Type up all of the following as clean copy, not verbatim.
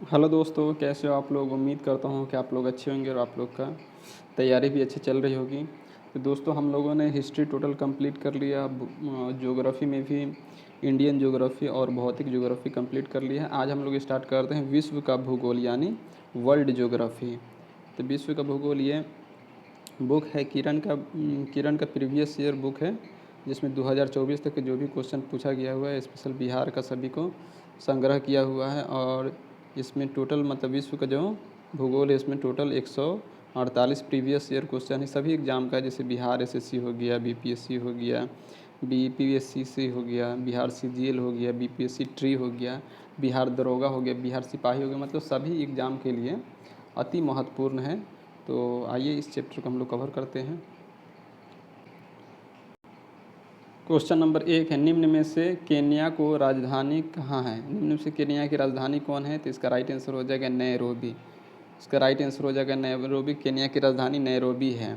Hello दोस्तों, कैसे हो आप लोग। उम्मीद करता हूँ कि आप लोग अच्छे होंगे और आप लोग का तैयारी भी अच्छी चल रही होगी। तो दोस्तों, हम लोगों ने हिस्ट्री टोटल कंप्लीट कर लिया। ज्योग्राफी में भी इंडियन ज्योग्राफी और भौतिक ज्योग्राफी कंप्लीट कर लिया है। आज हम लोग स्टार्ट करते हैं विश्व का भूगोल यानी वर्ल्ड ज्योग्राफी। तो विश्व का भूगोल ये बुक है किरण का प्रीवियस ईयर बुक है, जिसमें 2024 तक के जो भी क्वेश्चन पूछा गया हुआ है, स्पेशल बिहार का सभी को संग्रह किया हुआ है। और इसमें टोटल मतलब विश्व का जो भूगोल है, इसमें टोटल 148 प्रीवियस ईयर क्वेश्चन है सभी एग्जाम का। जैसे बिहार एसएससी हो गया, बीपीएससी हो गया, बीपीएससी हो गया, बिहार सीजीएल हो गया, बीपीएससी ट्री हो गया, बिहार दरोगा हो गया, बिहार सिपाही हो गया, मतलब सभी एग्ज़ाम के लिए अति महत्वपूर्ण है। तो आइए इस चैप्टर को हम लोग कवर करते हैं। क्वेश्चन नंबर 1 है, निम्न में से केन्या को राजधानी कहाँ है। निम्न में से केन्या की राजधानी कौन है। तो इसका राइट आंसर हो जाएगा नैरोबी। इसका राइट आंसर हो जाएगा नैरोबी। केन्या की राजधानी नैरोबी है।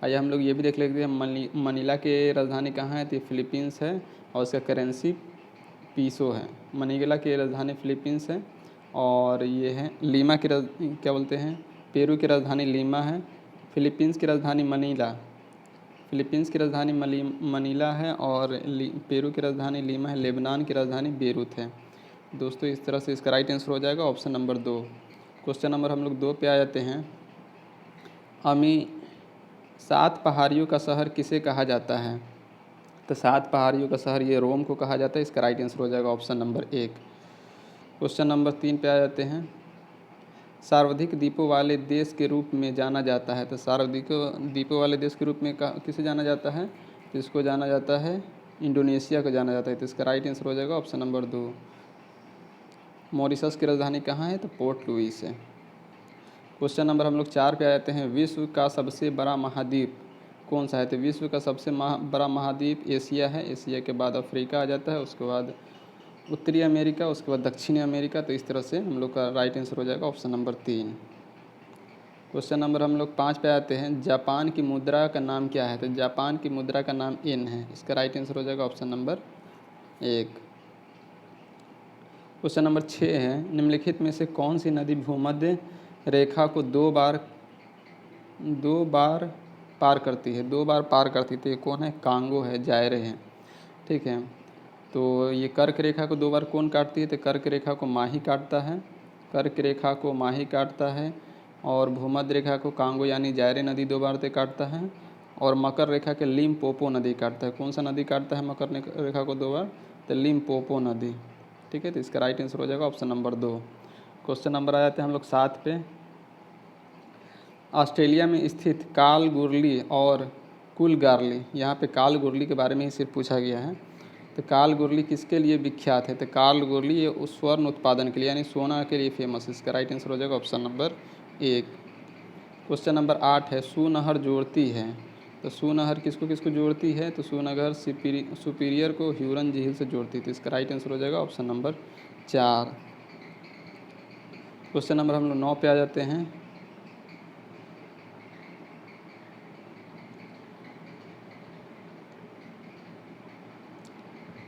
आइए हम लोग ये भी देख लेते हैं मनीला की राजधानी कहाँ है। तो फिलीपींस है और इसका करेंसी पीसो है। मनीला की राजधानी फिलीपींस है और ये है लीमा की क्या बोलते हैं, पेरू की राजधानी लीमा है। फिलीपींस की राजधानी फिलीपींस की राजधानी मनीला है और पेरू की राजधानी लीमा है। लेबनान की राजधानी बेरूत है। दोस्तों, इस तरह से इसका राइट आंसर हो जाएगा ऑप्शन नंबर 2। क्वेश्चन नंबर हम लोग 2 पे आ जाते हैं। अमी 7 पहाड़ियों का शहर किसे कहा जाता है। तो 7 पहाड़ियों का शहर ये रोम को कहा जाता है। इसका राइट आंसर हो जाएगा ऑप्शन नंबर 1। क्वेश्चन नंबर 3 पे आ जाते हैं। सर्वाधिक द्वीपों वाले देश के रूप में जाना जाता है। तो सर्वाधिक द्वीपों वाले देश के रूप में किसे जाना जाता है। तो इसको जाना जाता है इंडोनेशिया को जाना जाता है। तो इसका राइट आंसर हो जाएगा ऑप्शन नंबर 2। मॉरिशस की राजधानी कहाँ है। तो पोर्ट लुइस है। क्वेश्चन नंबर हम लोग 4 पे आ जाते हैं। विश्व का सबसे बड़ा महाद्वीप कौन सा है। तो विश्व का सबसे बड़ा महाद्वीप एशिया है। एशिया के बाद अफ्रीका आ जाता है, उसके बाद उत्तरी अमेरिका, उसके बाद दक्षिणी अमेरिका। तो इस तरह से हम लोग का राइट आंसर हो जाएगा ऑप्शन नंबर 3। क्वेश्चन नंबर हम लोग 5 पे आते हैं। जापान की मुद्रा का नाम क्या है। तो जापान की मुद्रा का नाम येन है। इसका राइट आंसर हो जाएगा ऑप्शन नंबर 1। क्वेश्चन नंबर 6 है, निम्नलिखित में से कौन सी नदी भूमध्य रेखा को दो बार पार करती है। 2 बार पार करती थी। कौन है। कांगो है, जायरे है। ठीक है। तो ये कर्क रेखा को 2 बार कौन काटती है। तो कर्क रेखा को माही काटता है। कर्क रेखा को माही काटता है और भूमध्य रेखा को कांगो यानी जायरे नदी 2 बार से काटता है। और मकर रेखा के लिम्पोपो नदी काटता है। कौन सा नदी काटता है मकर रेखा को 2 बार। तो लिम्पोपो नदी। ठीक है। तो इसका राइट आंसर हो जाएगा ऑप्शन नंबर 2। क्वेश्चन नंबर आ जाते हैं हम लोग 7 पे। ऑस्ट्रेलिया में स्थित कालगुरली और कुलगारली, यहाँ पे कालगुरली के बारे में ही सिर्फ पूछा गया है। तो कालगुरली किसके लिए विख्यात है। तो कालगुरली ये स्वर्ण उत्पादन के लिए यानी सोना के लिए फेमस है। इसका राइट आंसर हो जाएगा ऑप्शन नंबर 1। क्वेश्चन नंबर 8 है, सूनहर जोड़ती है। तो सूनहर किसको किसको जोड़ती है। तो सूनहर सुपीरियर को ह्यूरन झील से जोड़ती है। तो इसका राइट आंसर हो जाएगा ऑप्शन नंबर 4। क्वेश्चन नंबर हम लोग 9 पे आ जाते हैं।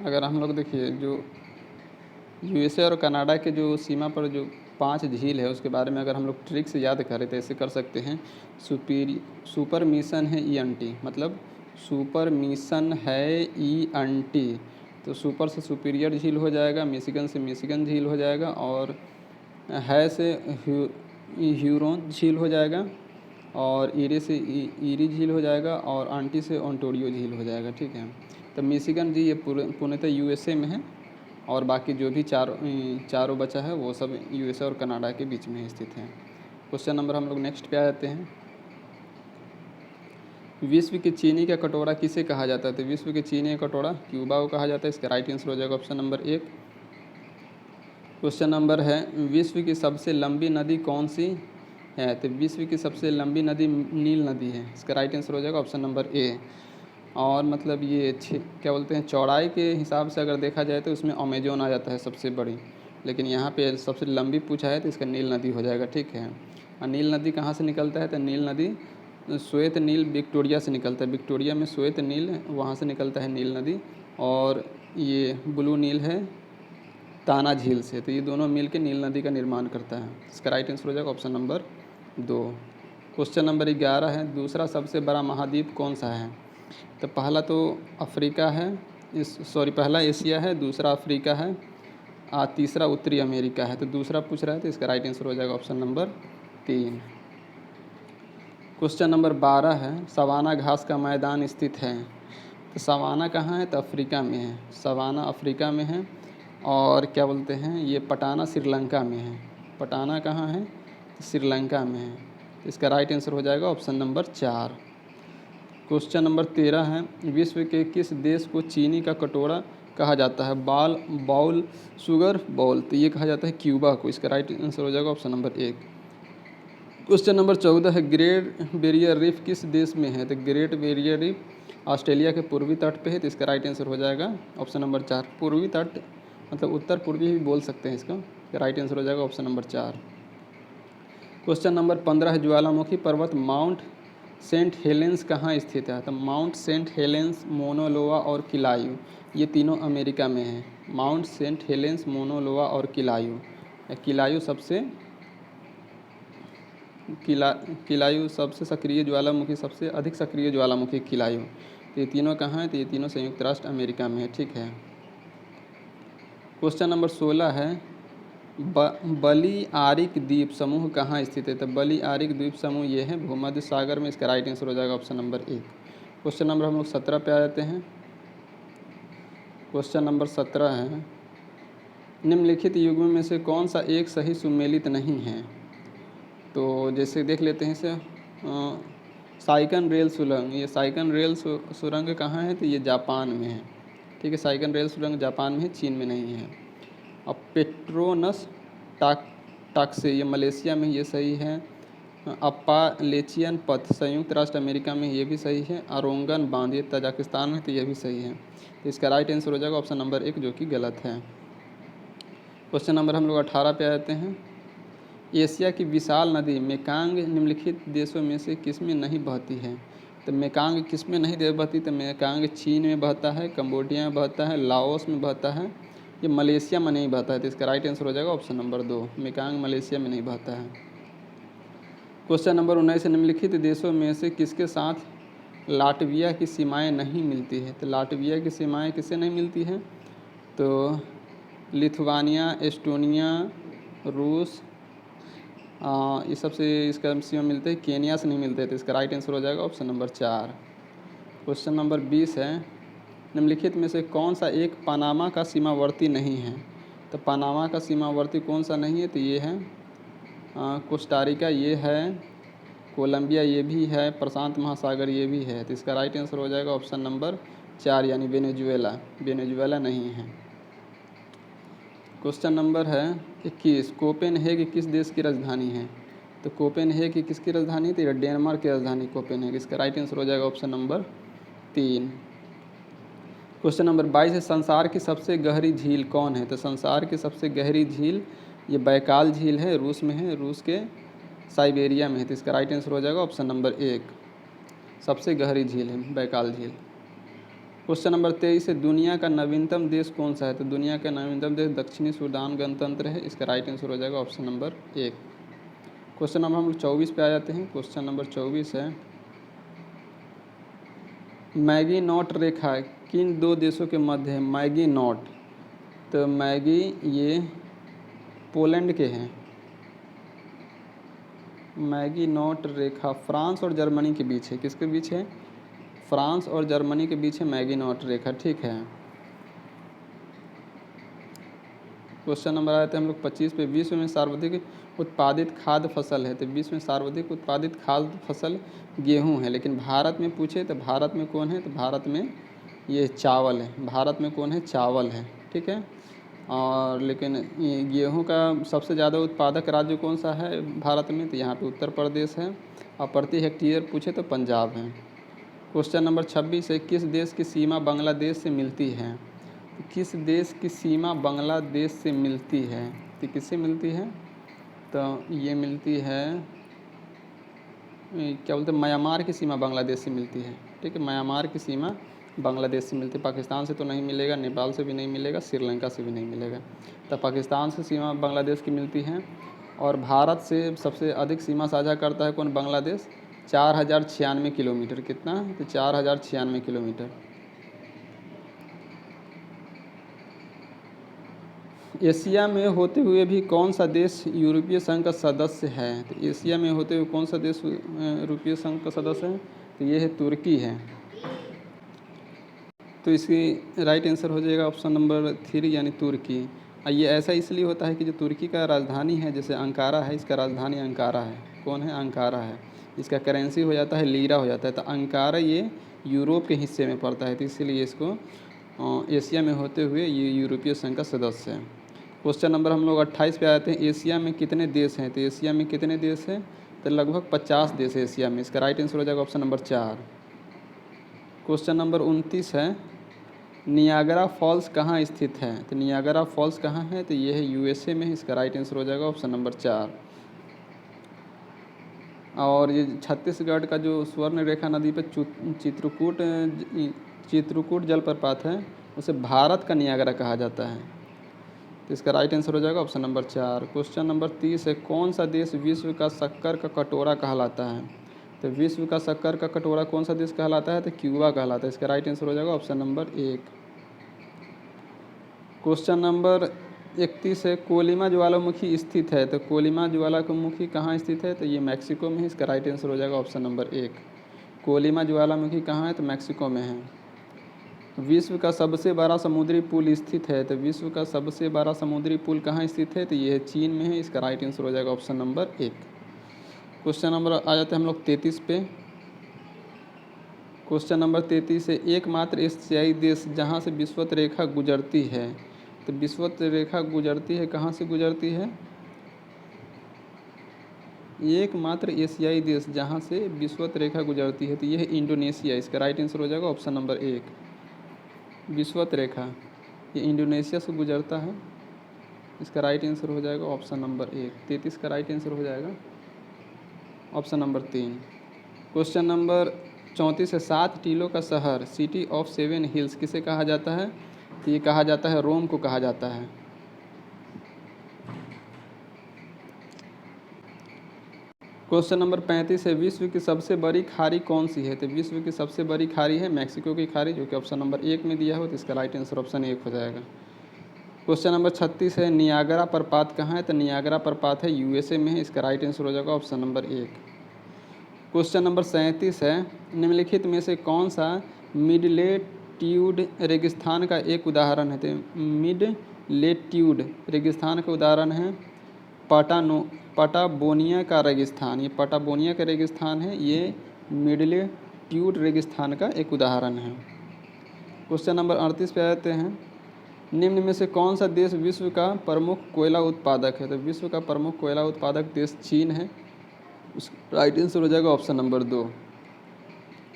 अगर हम लोग देखिए जो यूएसए और कनाडा के जो सीमा पर जो 5 झील है उसके बारे में अगर हम लोग ट्रिक से याद करें तो ऐसे कर सकते हैं। सुपर मिशन है ईएनटी, मतलब सुपर मिशन है ईएनटी। तो सुपर से सुपीरियर झील हो जाएगा, मिशिगन से मिशिगन झील हो जाएगा और है से ह्यूरोन झील हो जाएगा और ईरी से ईरी झील हो जाएगा और आंटी से ओंटोरियो झील हो जाएगा। ठीक है। तो मिशिगन जी ये पूर्णतः यूएसए में है और बाकी जो भी चारों बचा है वो सब यूएसए और कनाडा के बीच में स्थित है। क्वेश्चन नंबर हम लोग नेक्स्ट पे आ जाते हैं। विश्व की चीनी का कटोरा किसे कहा जाता है। तो विश्व की चीनी का कटोरा क्यूबा को कहा जाता है। इसका राइट आंसर हो जाएगा ऑप्शन नंबर 1। क्वेश्चन नंबर है, विश्व की सबसे लंबी नदी कौन सी है। तो विश्व की सबसे लंबी नदी नील नदी है। इसका राइट आंसर हो जाएगा ऑप्शन नंबर ए। और मतलब ये क्या बोलते हैं, चौड़ाई के हिसाब से अगर देखा जाए तो उसमें अमेजोन आ जाता है सबसे बड़ी, लेकिन यहाँ पे सबसे लंबी पूछा है तो इसका नील नदी हो जाएगा। ठीक है। और नील नदी कहाँ से निकलता है। तो नील नदी श्वेत नील विक्टोरिया से निकलता है। विक्टोरिया में श्वेत नील वहाँ से निकलता है नील नदी। और ये ब्लू नील है ताना झील से। तो ये दोनों मिल के नील नदी का निर्माण करता है। इसका राइट आंसर हो जाएगा ऑप्शन नंबर 2। क्वेश्चन नंबर 11 है, दूसरा सबसे बड़ा महाद्वीप कौन सा है? तो पहला तो अफ्रीका है, पहला एशिया है, दूसरा अफ्रीका है, तीसरा उत्तरी अमेरिका है। तो दूसरा पूछ रहा है, तो इसका राइट आंसर हो जाएगा ऑप्शन नंबर 3। क्वेश्चन नंबर 12 है, सवाना घास का मैदान स्थित है। तो सवाना कहाँ है? तो अफ्रीका में है। सवाना अफ्रीका में है। और क्या बोलते हैं, ये पटाना श्रीलंका में है। पटाना कहाँ है? तो श्रीलंका में है। तो इसका राइट आंसर हो जाएगा ऑप्शन नंबर 4। क्वेश्चन नंबर 13 है, विश्व के किस देश को चीनी का कटोरा कहा जाता है? Bowl, sugar bowl. तो ये कहा जाता है क्यूबा को। इसका राइट आंसर हो जाएगा ऑप्शन नंबर 1। क्वेश्चन नंबर 14 है, ग्रेट बैरियर रीफ किस देश में है? तो ग्रेट बैरियर रीफ ऑस्ट्रेलिया के पूर्वी तट पे है। तो इसका राइट आंसर हो जाएगा ऑप्शन नंबर 4। पूर्वी तट मतलब उत्तर पूर्वी भी बोल सकते हैं इसका। राइट आंसर हो जाएगा ऑप्शन नंबर 4। क्वेश्चन नंबर 15 है, ज्वालामुखी पर्वत माउंट सेंट हेलेंस कहाँ स्थित है? तो माउंट सेंट हेलेंस, मोनोलोआ और किलायू, ये तीनों अमेरिका में हैं। माउंट सेंट हेलेंस, मोनोलोआ और किलायू। किलायू सबसे सक्रिय ज्वालामुखी, सबसे अधिक सक्रिय ज्वालामुखी किलायू। तो ये तीनों कहाँ हैं? तो ये तीनों संयुक्त राष्ट्र अमेरिका में है। ठीक है। क्वेश्चन नंबर 16 है, बलियारिक द्वीप समूह कहाँ स्थित है? तो बलियारिक द्वीप समूह ये है भूमध्य सागर में। इसका राइट आंसर हो जाएगा ऑप्शन नंबर 1। क्वेश्चन नंबर हम लोग 17 पे आ जाते हैं। क्वेश्चन नंबर 17 है, निम्नलिखित युग्म में से कौन सा एक सही सुमेलित नहीं है? तो जैसे देख लेते हैं इसे, साइकन रेल सुरंग। ये साइकन रेल सुरंग कहाँ है? तो ये जापान में है। ठीक है, साइकन रेल सुरंग जापान में है, चीन में नहीं है। अब पेट्रोनस टाक्से, ये मलेशिया में, ये सही है। अपालेचियन पथ संयुक्त राष्ट्र अमेरिका में, ये भी सही है। अरोंगन बांध, ये तजाकिस्तान में, तो ये भी सही है। तो इसका राइट आंसर हो जाएगा ऑप्शन नंबर 1, जो कि गलत है। क्वेश्चन नंबर हम लोग 18 पे आते हैं, एशिया की विशाल नदी मेकांग निम्नलिखित देशों में से किस में नहीं बहती है? तो मेकांग किस में नहीं बहती? तो मेकांग चीन में बहता है, कंबोडिया में बहता है, लाओस में बहता है, ये मलेशिया में नहीं बहता है। तो इसका राइट आंसर हो जाएगा ऑप्शन नंबर 2, मेकांग मलेशिया में नहीं बहता है। क्वेश्चन नंबर 19, निम्नलिखित देशों में से किसके साथ लाटविया की सीमाएँ नहीं मिलती है? तो लाटविया की सीमाएँ किससे नहीं मिलती हैं? तो लिथुआनिया, एस्टोनिया, रूस, ये सबसे इसका सीमा मिलते हैं। केनिया से नहीं मिलते। तो इसका राइट आंसर हो जाएगा ऑप्शन नंबर 4। क्वेश्चन नंबर 20 है, निम्नलिखित में से कौन सा एक पनामा का सीमावर्ती नहीं है? तो पनामा का सीमावर्ती कौन सा नहीं है? तो ये है कोस्टारिका, ये है कोलंबिया, ये भी है प्रशांत महासागर, ये भी है। तो इसका राइट आंसर हो जाएगा ऑप्शन नंबर 4 यानी वेनेजुएला। वेनेजुएला नहीं है। क्वेश्चन नंबर है 21, कोपेनहेग किस देश की राजधानी है? तो कोपेनहेग किसकी राजधानी? तो डेनमार्क की राजधानी कोपेनहेग। इसका राइट आंसर हो जाएगा ऑप्शन नंबर 3। क्वेश्चन नंबर 22 है, संसार की सबसे गहरी झील कौन है? तो संसार की सबसे गहरी झील ये बैकाल झील है, रूस में है, रूस के साइबेरिया में है। तो इसका राइट आंसर हो जाएगा ऑप्शन नंबर 1, सबसे गहरी झील है बैकाल झील। क्वेश्चन नंबर 23 है, दुनिया का नवीनतम देश कौन सा है? तो दुनिया का नवीनतम देश दक्षिणी सूडान गणतंत्र है। इसका राइट आंसर हो जाएगा ऑप्शन नंबर 1। क्वेश्चन नंबर हम लोग 24 पे आ जाते हैं। क्वेश्चन नंबर 24 है, मैगी नॉट रेखा किन दो देशों के मध्य है? मैगी नॉट, तो मैगी ये पोलैंड के हैं। मैगी नॉट रेखा फ्रांस और जर्मनी के बीच है। किसके बीच है? फ्रांस और जर्मनी के बीच है मैगी नॉट रेखा। ठीक है। क्वेश्चन नंबर आए थे हम लोग 25 पे, विश्व में सर्वाधिक उत्पादित खाद्य फसल है। तो विश्व में सर्वाधिक उत्पादित खाद्य फसल गेहूं है, लेकिन भारत में पूछे तो भारत में कौन है? तो भारत में ये चावल है। भारत में कौन है? चावल है। ठीक है। और लेकिन ये गेहूं का सबसे ज़्यादा उत्पादक राज्य कौन सा है भारत में? तो यहाँ पे उत्तर प्रदेश है। और प्रति हेक्टेयर पूछे तो पंजाब है। क्वेश्चन नंबर 26 है, किस देश की सीमा बांग्लादेश से मिलती है? किस देश की सीमा बांग्लादेश से मिलती है? तो किससे मिलती है? तो ये मिलती है, क्या बोलते हैं, म्यांमार की सीमा बांग्लादेश से मिलती है। ठीक है, म्यांमार की सीमा बांग्लादेश से मिलती है। पाकिस्तान से तो नहीं मिलेगा, नेपाल से भी नहीं मिलेगा, श्रीलंका से भी नहीं मिलेगा। तो पाकिस्तान से सीमा बांग्लादेश की मिलती है। और भारत से सबसे अधिक सीमा साझा करता है कौन? बांग्लादेश। 4096 किलोमीटर। कितना? तो 4096 किलोमीटर। एशिया में होते हुए भी कौन सा देश यूरोपीय संघ का सदस्य है? तो एशिया में होते हुए कौन सा देश यूरोपीय संघ का सदस्य है? तो ये है तुर्की है। तो इसकी राइट आंसर हो जाएगा ऑप्शन नंबर 3 यानी तुर्की। ये ऐसा इसलिए होता है कि जो तुर्की का राजधानी है, जैसे अंकारा है, इसका राजधानी अंकारा है। कौन है? अंकारा है। इसका करेंसी हो जाता है लीरा हो जाता है। तो अंकारा ये यूरोप के हिस्से में पड़ता है, तो इसीलिए इसको एशिया में होते हुए ये यूरोपीय संघ का सदस्य है। क्वेश्चन नंबर हम लोग 28 पे आते हैं। एशिया में कितने देश हैं? तो एशिया में कितने देश हैं? तो लगभग 50 देश है एशिया में। इसका राइट आंसर हो जाएगा ऑप्शन नंबर 4। क्वेश्चन नंबर 29 है, नियाग्रा फॉल्स कहाँ स्थित है? तो नियाग्रा फॉल्स कहाँ है? तो ये है यूएसए में। इसका राइट आंसर हो जाएगा ऑप्शन नंबर 4। और ये छत्तीसगढ़ का जो स्वर्ण रेखा नदी पर चित्रकूट जलप्रपात है, उसे भारत का नियाग्रा कहा जाता है। तो इसका राइट आंसर हो जाएगा ऑप्शन नंबर 4। क्वेश्चन नंबर 30 है, कौन सा देश विश्व का शक्कर का कटोरा कहलाता है? तो विश्व का शक्कर का कटोरा कौन सा देश कहलाता है? तो क्यूबा कहलाता है। इसका राइट आंसर हो जाएगा ऑप्शन नंबर 1। क्वेश्चन नंबर 31 है, कोलिमा ज्वालामुखी स्थित है? तो कोलिमा ज्वालामुखी कहाँ स्थित है? तो ये मैक्सिको में है। इसका राइट आंसर हो जाएगा ऑप्शन नंबर 1। कोलिमा ज्वालामुखी कहाँ है? तो मैक्सिको में है। विश्व का सबसे बड़ा समुद्री पुल स्थित है? तो विश्व का सबसे बड़ा समुद्री पुल कहाँ स्थित है? तो ये चीन में है। इसका राइट आंसर हो जाएगा ऑप्शन नंबर 1। क्वेश्चन नंबर आ जाते हैं हम लोग 33 पे। क्वेश्चन नंबर 33 है, एकमात्र एशियाई देश जहाँ से विषुवत रेखा गुजरती है? तो विषुवत रेखा गुजरती है, कहाँ से गुजरती है? एकमात्र एशियाई देश जहाँ से विषुवत रेखा गुजरती है, तो ये है इंडोनेशिया। इसका राइट आंसर हो जाएगा ऑप्शन नंबर 1। विषुवत रेखा ये इंडोनेशिया से गुजरता है। इसका राइट आंसर हो जाएगा ऑप्शन नंबर 1। 33 का राइट आंसर हो जाएगा ऑप्शन नंबर 3। क्वेश्चन नंबर 34 है, 7 टीलों का शहर, सिटी ऑफ 7 हिल्स किसे कहा जाता है? तो ये कहा जाता है रोम को कहा जाता है। क्वेश्चन नंबर 35 है, विश्व की सबसे बड़ी खाड़ी कौन सी है? तो विश्व की सबसे बड़ी खाड़ी है मैक्सिको की खाड़ी, जो कि ऑप्शन नंबर 1 में दिया हो। तो इसका राइट आंसर ऑप्शन 1 हो जाएगा। क्वेश्चन नंबर 36 है, नियाग्रा प्रपात कहाँ है? तो नियाग्रा प्रपात है यूएसए में है। इसका राइट आंसर हो जाएगा ऑप्शन नंबर 1। क्वेश्चन नंबर 37 है, निम्नलिखित में से कौन सा मिड लेट्यूड रेगिस्तान का एक उदाहरण है? तो मिड लेट्यूड रेगिस्तान का उदाहरण है पटागोनिया का रेगिस्तान। ये पटागोनिया का रेगिस्तान है, ये मिड लेट्यूड रेगिस्तान का एक उदाहरण है। क्वेश्चन नंबर 38 पे आते हैं, निम्न में से कौन सा देश विश्व का प्रमुख कोयला उत्पादक है? तो विश्व का प्रमुख कोयला उत्पादक देश चीन है। उस राइट आंसर हो जाएगा ऑप्शन नंबर 2।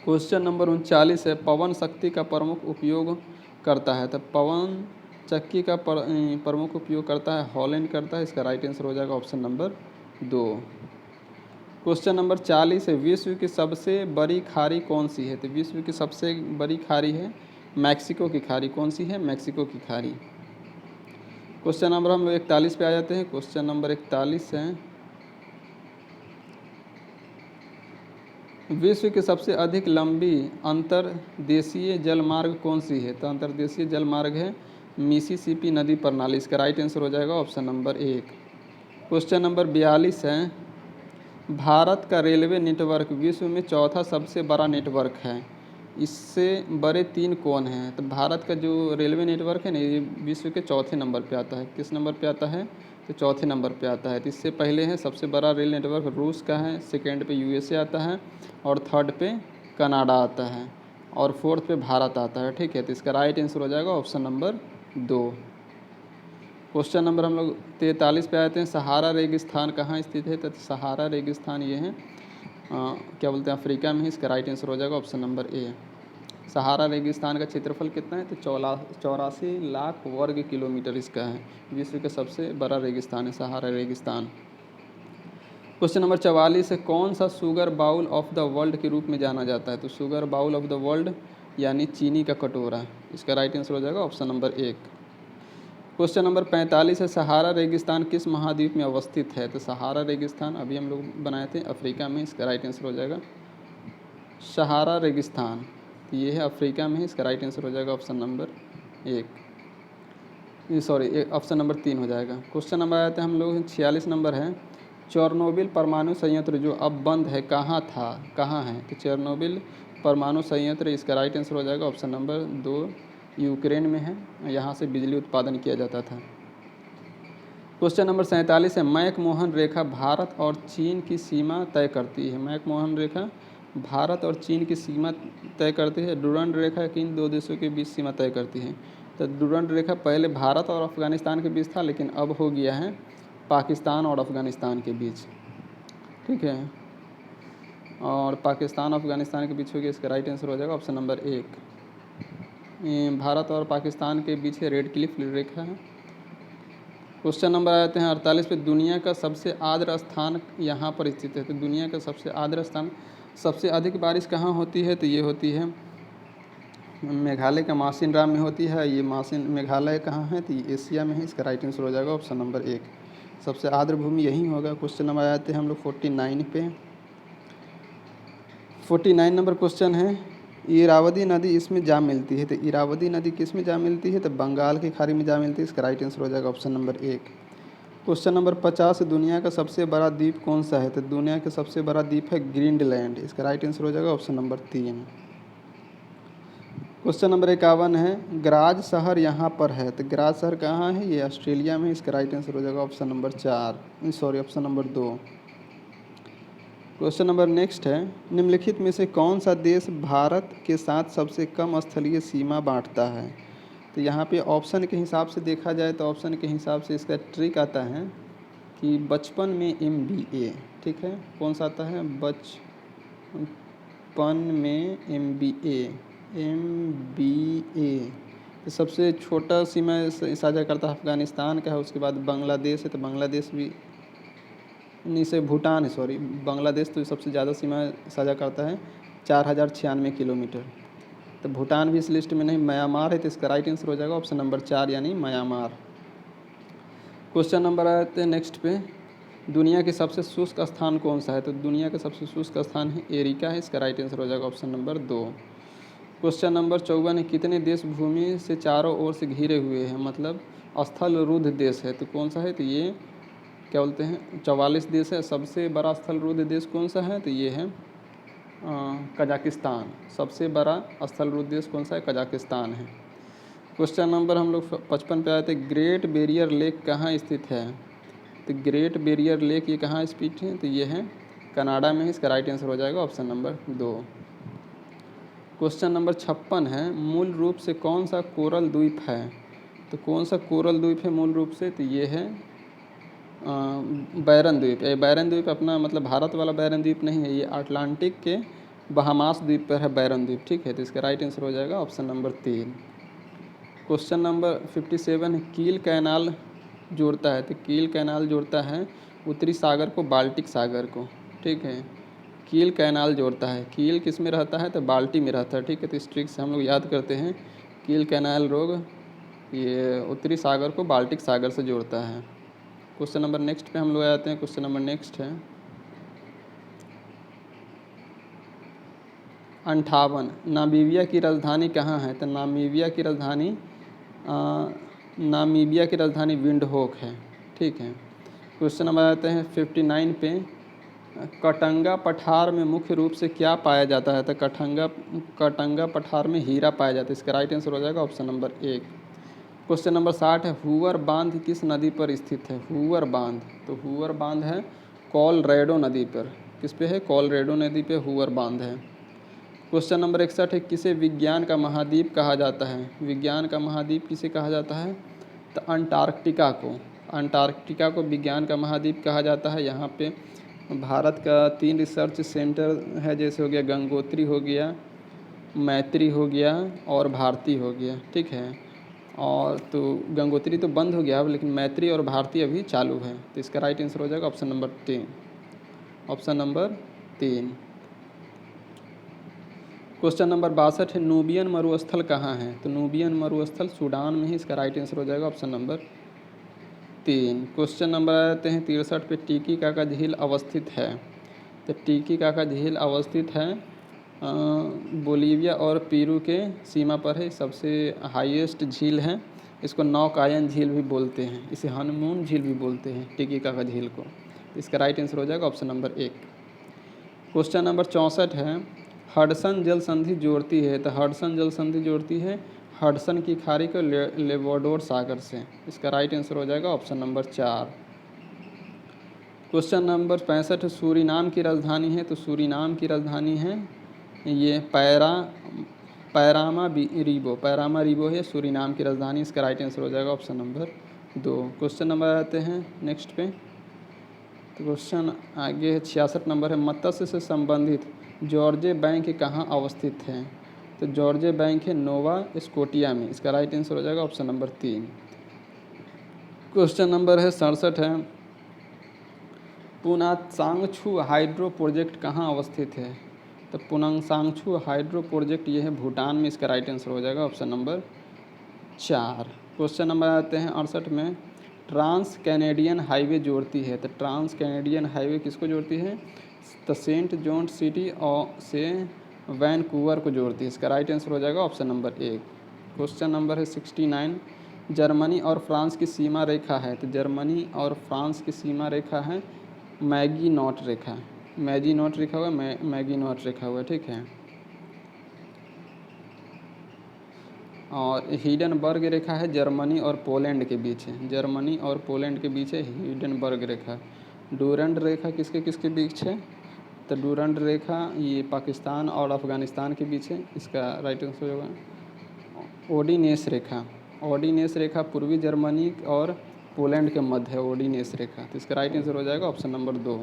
क्वेश्चन नंबर 39 है, पवन शक्ति का प्रमुख उपयोग करता है? तो पवन चक्की का प्रमुख उपयोग करता है हॉलैंड करता है। इसका राइट आंसर हो जाएगा ऑप्शन नंबर 2। क्वेश्चन नंबर 40 है, विश्व की सबसे बड़ी खाड़ी कौन सी है? तो विश्व की सबसे बड़ी खाड़ी है मैक्सिको की खाड़ी। कौन सी है? मैक्सिको की खाड़ी। क्वेश्चन नंबर हम लोग 41 पे आ जाते हैं। क्वेश्चन नंबर 41 है, विश्व की सबसे अधिक लंबी अंतर्देशीय जलमार्ग कौन सी है? तो अंतर्देशीय जलमार्ग है मिसिसिपी नदी प्रणाली। इसका राइट आंसर हो जाएगा ऑप्शन नंबर 1। क्वेश्चन नंबर 42 है, भारत का रेलवे नेटवर्क विश्व में चौथा सबसे बड़ा नेटवर्क है, इससे बड़े 3 कौन हैं? तो भारत का जो रेलवे नेटवर्क है ना, ये विश्व के चौथे नंबर पे आता है। किस नंबर पे आता है? तो चौथे नंबर पे आता है। तो इससे पहले है सबसे बड़ा रेल नेटवर्क रूस का है, सेकेंड पे यूएसए आता है, और थर्ड पे कनाडा आता है, और फोर्थ पे भारत आता है। ठीक है, तो इसका राइट आंसर हो जाएगा ऑप्शन नंबर 2। क्वेश्चन नंबर हम लोग 43 पे आते हैं, सहारा रेगिस्तान कहाँ स्थित है? तो सहारा रेगिस्तान ये है क्या बोलते हैं, अफ्रीका में है। इसका राइट आंसर हो जाएगा ऑप्शन नंबर ए। सहारा रेगिस्तान का क्षेत्रफल कितना है? तो 84 लाख वर्ग किलोमीटर इसका है। विश्व का सबसे बड़ा रेगिस्तान है सहारा रेगिस्तान। क्वेश्चन नंबर 44 है, कौन सा sugar bowl of the world के रूप में जाना जाता है? तो sugar bowl of the world यानी चीनी का कटोरा। इसका राइट आंसर हो जाएगा ऑप्शन नंबर 1। क्वेश्चन नंबर 45 है, सहारा रेगिस्तान किस महाद्वीप में अवस्थित है? तो सहारा रेगिस्तान अभी हम लोग बनाए थे अफ्रीका में। इसका राइट आंसर हो जाएगा सहारा रेगिस्तान, तो ये है अफ्रीका में है। इसका राइट आंसर हो जाएगा option number 1, sorry option number 3 हो जाएगा। क्वेश्चन नंबर आते हैं हम लोग 46 नंबर है, चेरनोबिल परमाणु संयंत्र जो अब बंद है कहाँ था, कहाँ है? तो चेरनोबिल परमाणु संयंत्र, इसका राइट आंसर हो जाएगा ऑप्शन नंबर 2, यूक्रेन में है। यहाँ से बिजली उत्पादन किया जाता था। क्वेश्चन नंबर 47 है, मैकमोहन रेखा भारत और चीन की सीमा तय करती है। मैकमोहन रेखा भारत और चीन की सीमा तय करती है। डुरंड रेखा किन दो देशों के बीच सीमा तय करती है? तो डुरंड रेखा पहले भारत और अफ़गानिस्तान के बीच था, लेकिन अब हो गया है पाकिस्तान और अफ़गानिस्तान के बीच, ठीक है। और पाकिस्तान अफ़गानिस्तान के बीच हो गया। इसका राइट आंसर हो जाएगा ऑप्शन नंबर 1। भारत और पाकिस्तान के बीच रेड क्लिफ रेखा है। क्वेश्चन नंबर आते हैं 48 पे, दुनिया का सबसे आर्द्र स्थान यहाँ पर स्थित है। तो दुनिया का सबसे आर्द्र स्थान, सबसे अधिक बारिश कहाँ होती है? तो ये होती है मेघालय का मासिनराम में होती है। ये मेघालय कहाँ है? तो ये एशिया में है। इसका राइट आंसर हो जाएगा ऑप्शन नंबर 1, सबसे आर्द्र भूमि यही होगा। क्वेश्चन नंबर आते हैं हम लोग 49 पे। 49 नंबर क्वेश्चन है, इरावदी नदी इसमें जा मिलती है। तो इरावदी नदी किस में जा मिलती है? तो बंगाल की खाड़ी में जा मिलती है। इसका राइट आंसर हो जाएगा ऑप्शन नंबर 1। क्वेश्चन नंबर 50, दुनिया का सबसे बड़ा द्वीप कौन सा है? तो दुनिया का सबसे बड़ा द्वीप है ग्रीनलैंड। इसका राइट आंसर हो जाएगा ऑप्शन नंबर 3। क्वेश्चन नंबर 51 है, ग्राज शहर यहाँ पर है। तो ग्राज शहर कहाँ है? ये ऑस्ट्रेलिया में है। इसका राइट आंसर हो जाएगा option number 4, sorry option number 2। Question number next है, निम्नलिखित में से कौन सा देश भारत के साथ सबसे कम स्थलीय सीमा बांटता है? तो यहाँ पे ऑप्शन के हिसाब से देखा जाए तो ऑप्शन के हिसाब से इसका ट्रिक आता है कि बचपन में MBA, ठीक है। कौन सा आता है? बचपन में MBA। तो सबसे छोटा सीमा साझा करता है अफ़गानिस्तान का है, उसके बाद बांग्लादेश है। तो बांग्लादेश भी नहीं से भूटान है, सॉरी बांग्लादेश तो सबसे ज़्यादा सीमा साझा करता है 4096 किलोमीटर। तो भूटान भी इस लिस्ट में नहीं, म्यांमार है। तो इसका राइट आंसर हो जाएगा ऑप्शन नंबर 4 यानी म्यांमार। क्वेश्चन नंबर आते हैं नेक्स्ट पे, दुनिया के सबसे शुष्क स्थान कौन सा है? तो दुनिया का सबसे शुष्क स्थान है एरिका है। इसका राइट आंसर हो जाएगा ऑप्शन नंबर 2। क्वेश्चन नंबर 54 है, कितने देश भूमि से चारों ओर से घिरे हुए हैं, मतलब स्थल रुद्ध देश है? तो कौन सा है? तो ये क्या बोलते हैं 44 देश है। सबसे बड़ा स्थल रुद्ध देश कौन सा है? तो ये है कजाकिस्तान। सबसे बड़ा स्थल रुद्ध देश कौन सा है? कजाकिस्तान है। क्वेश्चन नंबर हम लोग 55 पे आए थे, ग्रेट बैरियर लेक कहाँ स्थित है? तो ग्रेट बैरियर लेक ये कहाँ स्थित है? तो ये है कनाडा में है। इसका राइट आंसर हो जाएगा ऑप्शन नंबर 2। क्वेश्चन नंबर 56 है, मूल रूप से कौन सा कोरल द्वीप है? तो कौन सा कोरल द्वीप है मूल रूप से? तो ये है बैरन द्वीप। ये बैरन द्वीप अपना मतलब भारत वाला बैरन द्वीप नहीं है, ये अटलांटिक के बहामास द्वीप पर है बैरन द्वीप, ठीक है। तो इसका राइट आंसर हो जाएगा ऑप्शन नंबर 3। क्वेश्चन नंबर 57 है, कील कैनाल जोड़ता है। तो कील कैनाल जोड़ता है उत्तरी सागर को बाल्टिक सागर को, ठीक है। कील कैनाल जोड़ता है। कील किस में रहता है? तो बाल्टी में रहता है, ठीक है। तो इस ट्रिक से हम लोग याद करते हैं, कील कैनाल रोग ये उत्तरी सागर को बाल्टिक सागर से जोड़ता है। क्वेश्चन नंबर नेक्स्ट पे हम लोग आते हैं। क्वेश्चन नंबर नेक्स्ट है 58, नामीबिया की राजधानी कहाँ है? तो नामीबिया की राजधानी विंडहोक है, ठीक है। क्वेश्चन नंबर आते हैं 59 पे, कटंगा पठार में मुख्य रूप से क्या पाया जाता है? तो कटंगा पठार में हीरा पाया जाता है। इसका राइट आंसर हो जाएगा ऑप्शन नंबर 1। क्वेश्चन नंबर 60 है, हूवर बांध किस नदी पर स्थित है? हूवर बांध, तो हूवर बांध है कोलोराडो नदी पर। किस पे है? कोलोराडो नदी पे हूवर बांध है। क्वेश्चन नंबर 61 है, किसे विज्ञान का महाद्वीप कहा जाता है? विज्ञान का महाद्वीप किसे कहा जाता है? तो अंटार्कटिका को विज्ञान का महाद्वीप कहा जाता है। यहाँ पे भारत का 3 रिसर्च सेंटर है, जैसे हो गया गंगोत्री हो गया, मैत्री हो गया और भारती हो गया, ठीक है। और तो गंगोत्री तो बंद हो गया अब, लेकिन मैत्री और भारती अभी चालू है। तो इसका राइट आंसर हो जाएगा option number 3, option number 3। Question number 62 है, नूबियन मरुस्थल कहाँ है? तो नूबियन मरुस्थल सूडान में ही, इसका राइट आंसर हो जाएगा ऑप्शन नंबर 3। क्वेश्चन नंबर आते हैं 63 पे, टिटिकाका झील अवस्थित है? तो टिटिकाका झील अवस्थित है बोलीविया और पेरू के सीमा पर है। सबसे हाईएस्ट झील है। इसको नौकायन झील भी बोलते हैं, इसे हनीमून झील भी बोलते हैं टिटिकाका झील को। इसका राइट आंसर हो जाएगा ऑप्शन नंबर 1। क्वेश्चन नंबर 64 है, हडसन जल संधि जोड़ती है? तो हडसन जल संधि जोड़ती है हडसन की खाड़ी को लेब्राडोर सागर से। इसका राइट आंसर हो जाएगा option number 4। Question number 65, Suriname की राजधानी है? तो सूरीनाम की राजधानी है ये पैरामा रीबो है सूरीनाम की राजधानी। इसका राइट आंसर हो जाएगा ऑप्शन नंबर 2। क्वेश्चन नंबर आते हैं नेक्स्ट पे। तो क्वेश्चन आगे है 66 नंबर है, मत्स्य से संबंधित जॉर्जे बैंक कहाँ अवस्थित है? तो जॉर्जे बैंक है नोवा स्कोटिया में। इसका राइट आंसर हो जाएगा ऑप्शन नंबर 3। क्वेश्चन नंबर है 67 है, पुनासांगछू हाइड्रो प्रोजेक्ट कहाँ अवस्थित है? तो पुनासांगछू हाइड्रो प्रोजेक्ट ये है भूटान में। इसका राइट आंसर हो जाएगा ऑप्शन नंबर 4। क्वेश्चन नंबर आते हैं 68 में, ट्रांस कैनेडियन हाईवे जोड़ती है? तो ट्रांस कैनेडियन हाईवे किसको जोड़ती है? तो सेंट जॉन सिटी और से वैनकूवर को जोड़ती है। इसका राइट आंसर हो जाएगा ऑप्शन नंबर 1। क्वेश्चन नंबर है 69, जर्मनी और फ्रांस की सीमा रेखा है? तो जर्मनी और फ्रांस की सीमा रेखा है मैगीनॉट रेखा। मैगीनॉट लिखा हुआ है, मैगीनॉट लिखा हुआ है, ठीक है। और हिडनबर्ग रेखा है जर्मनी और पोलैंड के बीच है। जर्मनी और पोलैंड के बीच है हिडनबर्ग रेखा। डूरंड रेखा किसके किसके बीच है? तो डूरंड रेखा ये पाकिस्तान और अफ़गानिस्तान के बीच है। इसका राइट आंसर होगा ओडिनेस रेखा। ओडिनेस रेखा पूर्वी जर्मनी और पोलैंड के मध्य है ओडिनेस रेखा। तो इसका राइट आंसर हो जाएगा ऑप्शन नंबर 2,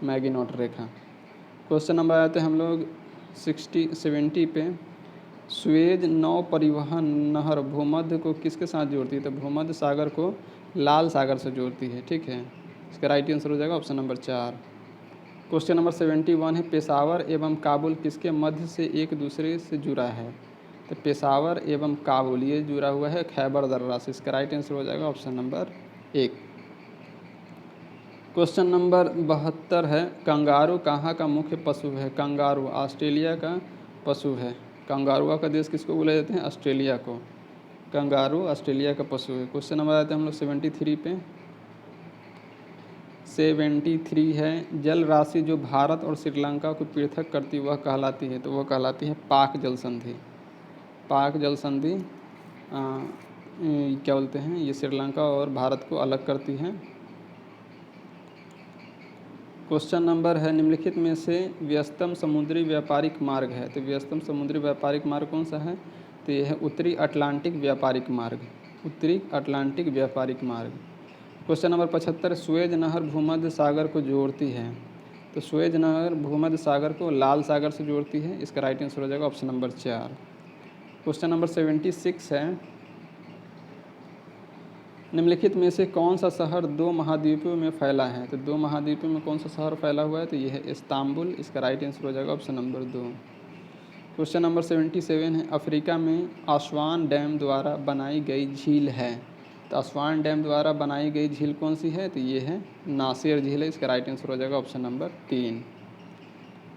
मैगीनॉट रेखा। क्वेश्चन नंबर आते हैं हम लोग 70 पे, स्वेज नौ परिवहन नहर भूमध्य को किसके साथ जोड़ती है? तो भूमध्य सागर को लाल सागर से जोड़ती है, ठीक है। इसका राइट आंसर हो जाएगा ऑप्शन नंबर 4। क्वेश्चन नंबर 71 है, पेशावर एवं काबुल किसके मध्य से एक दूसरे से जुड़ा है? तो पेशावर एवं काबुल ये जुड़ा हुआ है खैबर दर्रा से। इसका राइट आंसर हो जाएगा ऑप्शन नंबर 1। क्वेश्चन नंबर 72 है, कंगारू कहाँ का मुख्य पशु है? कंगारू ऑस्ट्रेलिया का पशु है। कंगारुआ का देश किसको बोला जाते हैं? ऑस्ट्रेलिया को। कंगारू ऑस्ट्रेलिया का पशु है। क्वेश्चन नंबर आते हैं हम लोग 73 पे। 73 है, जल राशि जो भारत और श्रीलंका को पृथक करती वह कहलाती है? तो वह कहलाती है पाक जल संधि। पाक जल संधि क्या बोलते हैं, ये श्रीलंका और भारत को अलग करती है। क्वेश्चन नंबर है, निम्नलिखित में से व्यस्तम समुद्री व्यापारिक मार्ग है? तो व्यस्तम समुद्री व्यापारिक मार्ग कौन सा है? तो यह है उत्तरी अटलांटिक व्यापारिक मार्ग। उत्तरी अटलांटिक व्यापारिक मार्ग। क्वेश्चन नंबर 75, स्वेज नहर भूमध्य सागर को जोड़ती है? तो स्वेज नहर भूमध्य सागर को लाल सागर से जोड़ती है। इसका राइट आंसर हो जाएगा ऑप्शन नंबर 4। क्वेश्चन नंबर 76 है, निम्नलिखित में से कौन सा शहर 2 महाद्वीपों में फैला है? तो 2 महाद्वीपों में कौन सा शहर फैला हुआ है? तो यह है इस्तांबुल। इसका राइट आंसर हो जाएगा ऑप्शन नंबर 2। क्वेश्चन नंबर 77 है, अफ्रीका में अस्वान डैम द्वारा बनाई गई झील है? तो अस्वान डैम द्वारा बनाई गई झील कौन सी है? तो ये है नासिर झील है। इसका राइट आंसर हो जाएगा ऑप्शन नंबर 3।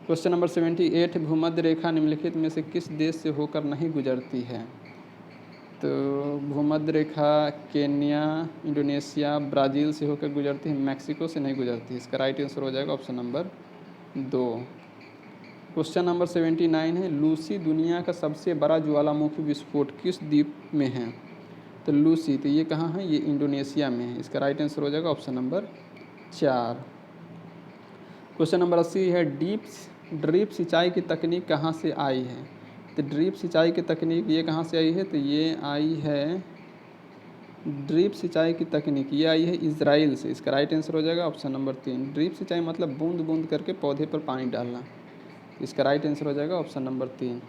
क्वेश्चन नंबर 78, भूमध्य रेखा निम्नलिखित में से किस देश से होकर नहीं गुजरती है? तो भूमध्य रेखा केन्या, इंडोनेशिया, ब्राज़ील से होकर गुजरती है, मैक्सिको से नहीं गुजरती। इसका राइट आंसर हो जाएगा ऑप्शन नंबर 2। क्वेश्चन नंबर 79 है, लूसी दुनिया का सबसे बड़ा ज्वालामुखी विस्फोट किस द्वीप में है? तो लूसी, तो ये कहाँ है? ये इंडोनेशिया में है। इसका राइट आंसर हो जाएगा ऑप्शन नंबर 4। क्वेश्चन नंबर 80 है, ड्रिप सिंचाई की तकनीक कहाँ से आई है? तो ड्रिप सिंचाई की तकनीक ये कहाँ से आई है? तो ये आई है ड्रिप सिंचाई की तकनीक ये आई है इजराइल से। इसका राइट आंसर हो जाएगा ऑप्शन नंबर 3। ड्रिप सिंचाई मतलब बूंद बूंद करके पौधे पर पानी डालना। इसका राइट आंसर हो जाएगा ऑप्शन नंबर 3।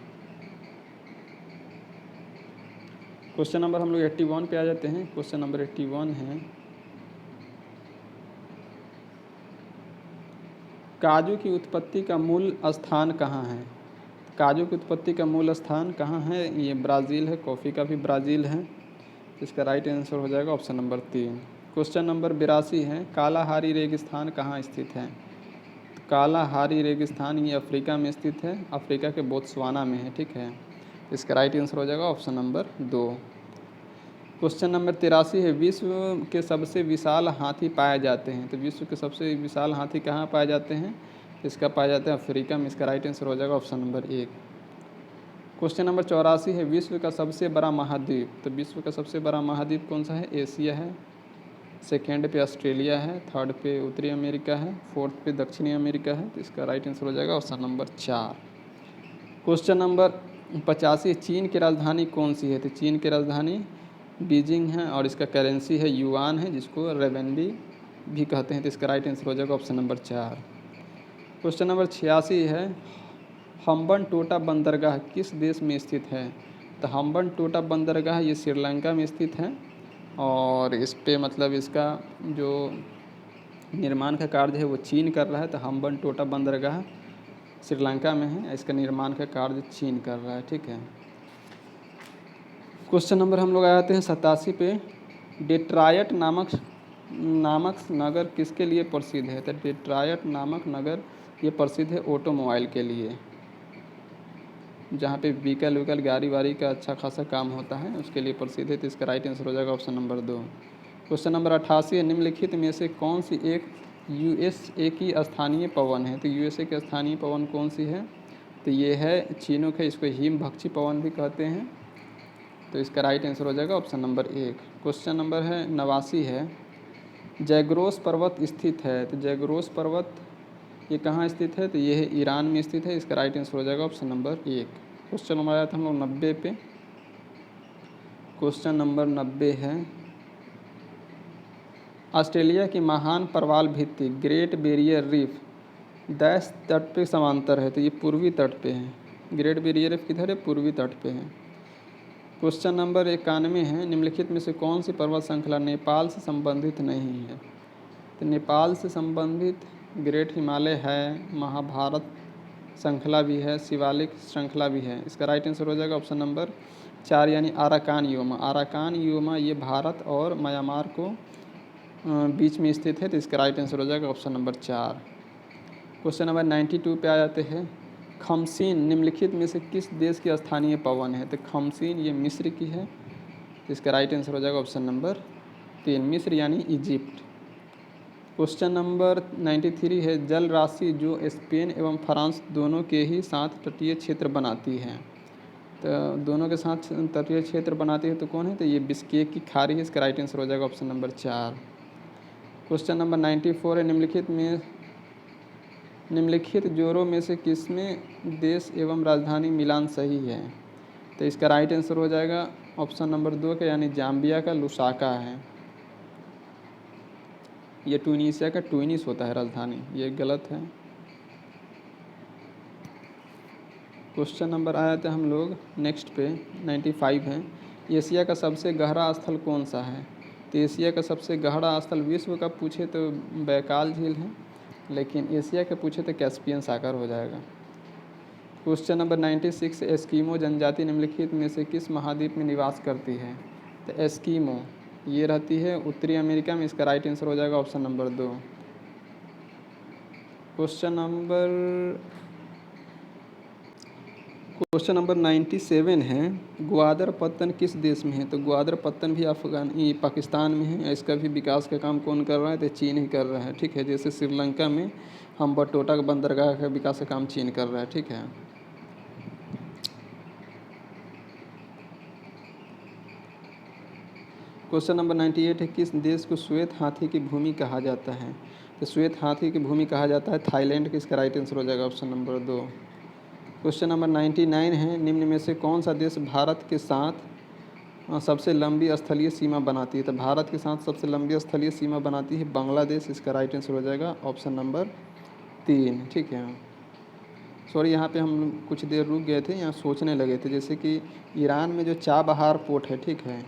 क्वेश्चन नंबर हम लोग 81 पे आ जाते हैं। क्वेश्चन नंबर 81 है, काजू की उत्पत्ति का मूल स्थान कहाँ है? काजू की उत्पत्ति का मूल स्थान कहाँ है? ये ब्राज़ील है। कॉफ़ी का भी ब्राज़ील है। इसका राइट आंसर हो जाएगा ऑप्शन नंबर 3। क्वेश्चन नंबर 82 है, कालाहारी रेगिस्तान कहाँ स्थित है? कालाहारी रेगिस्तान ये अफ्रीका में स्थित है। अफ्रीका के बोत्सवाना में है, ठीक है। इसका राइट आंसर हो जाएगा ऑप्शन नंबर 2। क्वेश्चन नंबर 83 है, विश्व के सबसे विशाल हाथी पाए जाते हैं। तो विश्व के सबसे विशाल हाथी कहाँ पाए जाते हैं? इसका पाया जाता है अफ्रीका में। इसका राइट आंसर हो जाएगा ऑप्शन नंबर 1। क्वेश्चन नंबर 84 है, विश्व का सबसे बड़ा महाद्वीप। तो विश्व का सबसे बड़ा महाद्वीप कौन सा है? एशिया है। सेकेंड पे ऑस्ट्रेलिया है, थर्ड पे उत्तरी अमेरिका है, फोर्थ पे दक्षिणी अमेरिका है। तो इसका राइट आंसर हो जाएगा ऑप्शन नंबर 4। क्वेश्चन नंबर 85, चीन की राजधानी कौन सी है? तो चीन की राजधानी बीजिंग है और इसका करेंसी है युआन है, जिसको रेवेनबी भी कहते हैं। तो इसका राइट आंसर हो जाएगा ऑप्शन नंबर 4। क्वेश्चन नंबर 86 है, हम्बन टोटा बंदरगाह किस देश में स्थित है? तो हम्बन टोटा बंदरगाह ये श्रीलंका में स्थित है और इस पे मतलब इसका जो निर्माण का कार्य है वो चीन कर रहा है। तो हम्बन टोटा बंदरगाह श्रीलंका में है, इसका निर्माण का कार्य चीन कर रहा है, ठीक है। क्वेश्चन नंबर हम लोग आते हैं 87 पे, डेट्रायट नामक नगर किसके लिए प्रसिद्ध है? तो डेट्रायट नामक नगर ये प्रसिद्ध है ऑटोमोबाइल के लिए, जहाँ पे व्हीकल गाड़ी वाड़ी का अच्छा खासा काम होता है, उसके लिए प्रसिद्ध है। तो इसका राइट आंसर हो जाएगा ऑप्शन नंबर 2। क्वेश्चन नंबर 88 है, निम्नलिखित में से कौन सी एक यूएसए की स्थानीय पवन है? तो यूएसए की स्थानीय पवन कौन सी है? तो ये है चीनूक है, इसको हिमभक्षी पवन भी कहते हैं। तो इसका राइट आंसर हो जाएगा ऑप्शन नंबर 1। क्वेश्चन नंबर है 89 है, जैग्रोस पर्वत स्थित है। तो जैग्रोस पर्वत ये कहाँ स्थित है? तो ये है ईरान में स्थित है। इसका राइट आंसर हो जाएगा ऑप्शन नंबर 1। क्वेश्चन नंबर आया था हम लोग 90 पे। क्वेश्चन नंबर 90 है, ऑस्ट्रेलिया की महान प्रवाल भित्ति ग्रेट बैरियर रीफ डैश तट पे समांतर है। तो ये पूर्वी तट पे है। ग्रेट बैरियर रीफ किधर है? पूर्वी तट पे है। क्वेश्चन नंबर 91 है, निम्नलिखित में से कौन सी पर्वत श्रृंखला नेपाल से संबंधित नहीं है? तो नेपाल से संबंधित ग्रेट हिमालय है, महाभारत श्रृंखला भी है, शिवालिक श्रृंखला भी है। इसका राइट आंसर हो जाएगा ऑप्शन नंबर 4 यानी आराकान योमा। आराकान योमा ये भारत और म्यांमार को बीच में स्थित है। तो इसका राइट आंसर हो जाएगा ऑप्शन नंबर 4। क्वेश्चन नंबर 92 पे आ जाते हैं, खमसीन निम्नलिखित में से किस देश की स्थानीय पवन है? तो खमसीन ये मिस्र की है। तो इसका राइट आंसर हो जाएगा ऑप्शन नंबर 3, मिस्र यानी इजिप्ट। क्वेश्चन नंबर 93 है, जल राशि जो स्पेन एवं फ्रांस दोनों के ही साथ तटीय क्षेत्र बनाती है। तो दोनों के साथ तटीय क्षेत्र बनाती है तो कौन है? तो ये बिस्केक की खाड़ी है। इसका राइट आंसर हो जाएगा ऑप्शन नंबर 4। क्वेश्चन नंबर 94 है, निम्नलिखित जोड़ों में से किसमें देश एवं राजधानी मिलान सही है? तो इसका राइट आंसर हो जाएगा ऑप्शन नंबर 2 का यानी जाम्बिया का लुसाका है। ये ट्यूनीशिया का ट्यूनिस होता है राजधानी, ये गलत है। क्वेश्चन नंबर आया था हम लोग नेक्स्ट पे 95 है, एशिया का सबसे गहरा स्थल कौन सा है? तो एशिया का सबसे गहरा स्थल विश्व का पूछे तो बैकाल झील है, लेकिन एशिया का पूछे तो कैस्पियन सागर हो जाएगा। क्वेश्चन नंबर 96, एस्कीमो जनजाति निम्नलिखित में से किस महाद्वीप में निवास करती है? तो एस्कीमो ये रहती है उत्तरी अमेरिका में। इसका राइट आंसर हो जाएगा ऑप्शन नंबर 2। क्वेश्चन नंबर 97 है, ग्वादर पत्तन किस देश में है? तो ग्वादर पत्तन भी पाकिस्तान में है। इसका भी विकास का काम कौन कर रहा है? तो चीन ही कर रहा है, ठीक है। जैसे श्रीलंका में हम्बनटोटा बंदरगाह का विकास का काम चीन कर रहा है, ठीक है। क्वेश्चन नंबर 98 है, किस देश को श्वेत हाथी की भूमि कहा जाता है? तो श्वेत हाथी की भूमि कहा जाता है थाईलैंड की। इसका राइट आंसर हो जाएगा ऑप्शन नंबर 2। क्वेश्चन नंबर 99 है, निम्न में से कौन सा देश भारत के साथ सबसे लंबी स्थलीय सीमा बनाती है? तो भारत के साथ सबसे लंबी स्थलीय सीमा बनाती है बांग्लादेश। इसका राइट आंसर हो जाएगा ऑप्शन नंबर 3, ठीक है। सॉरी, यहाँ पे हम कुछ देर रुक गए थे, यहाँ सोचने लगे थे। जैसे कि ईरान में जो चाबहार पोर्ट है, ठीक है,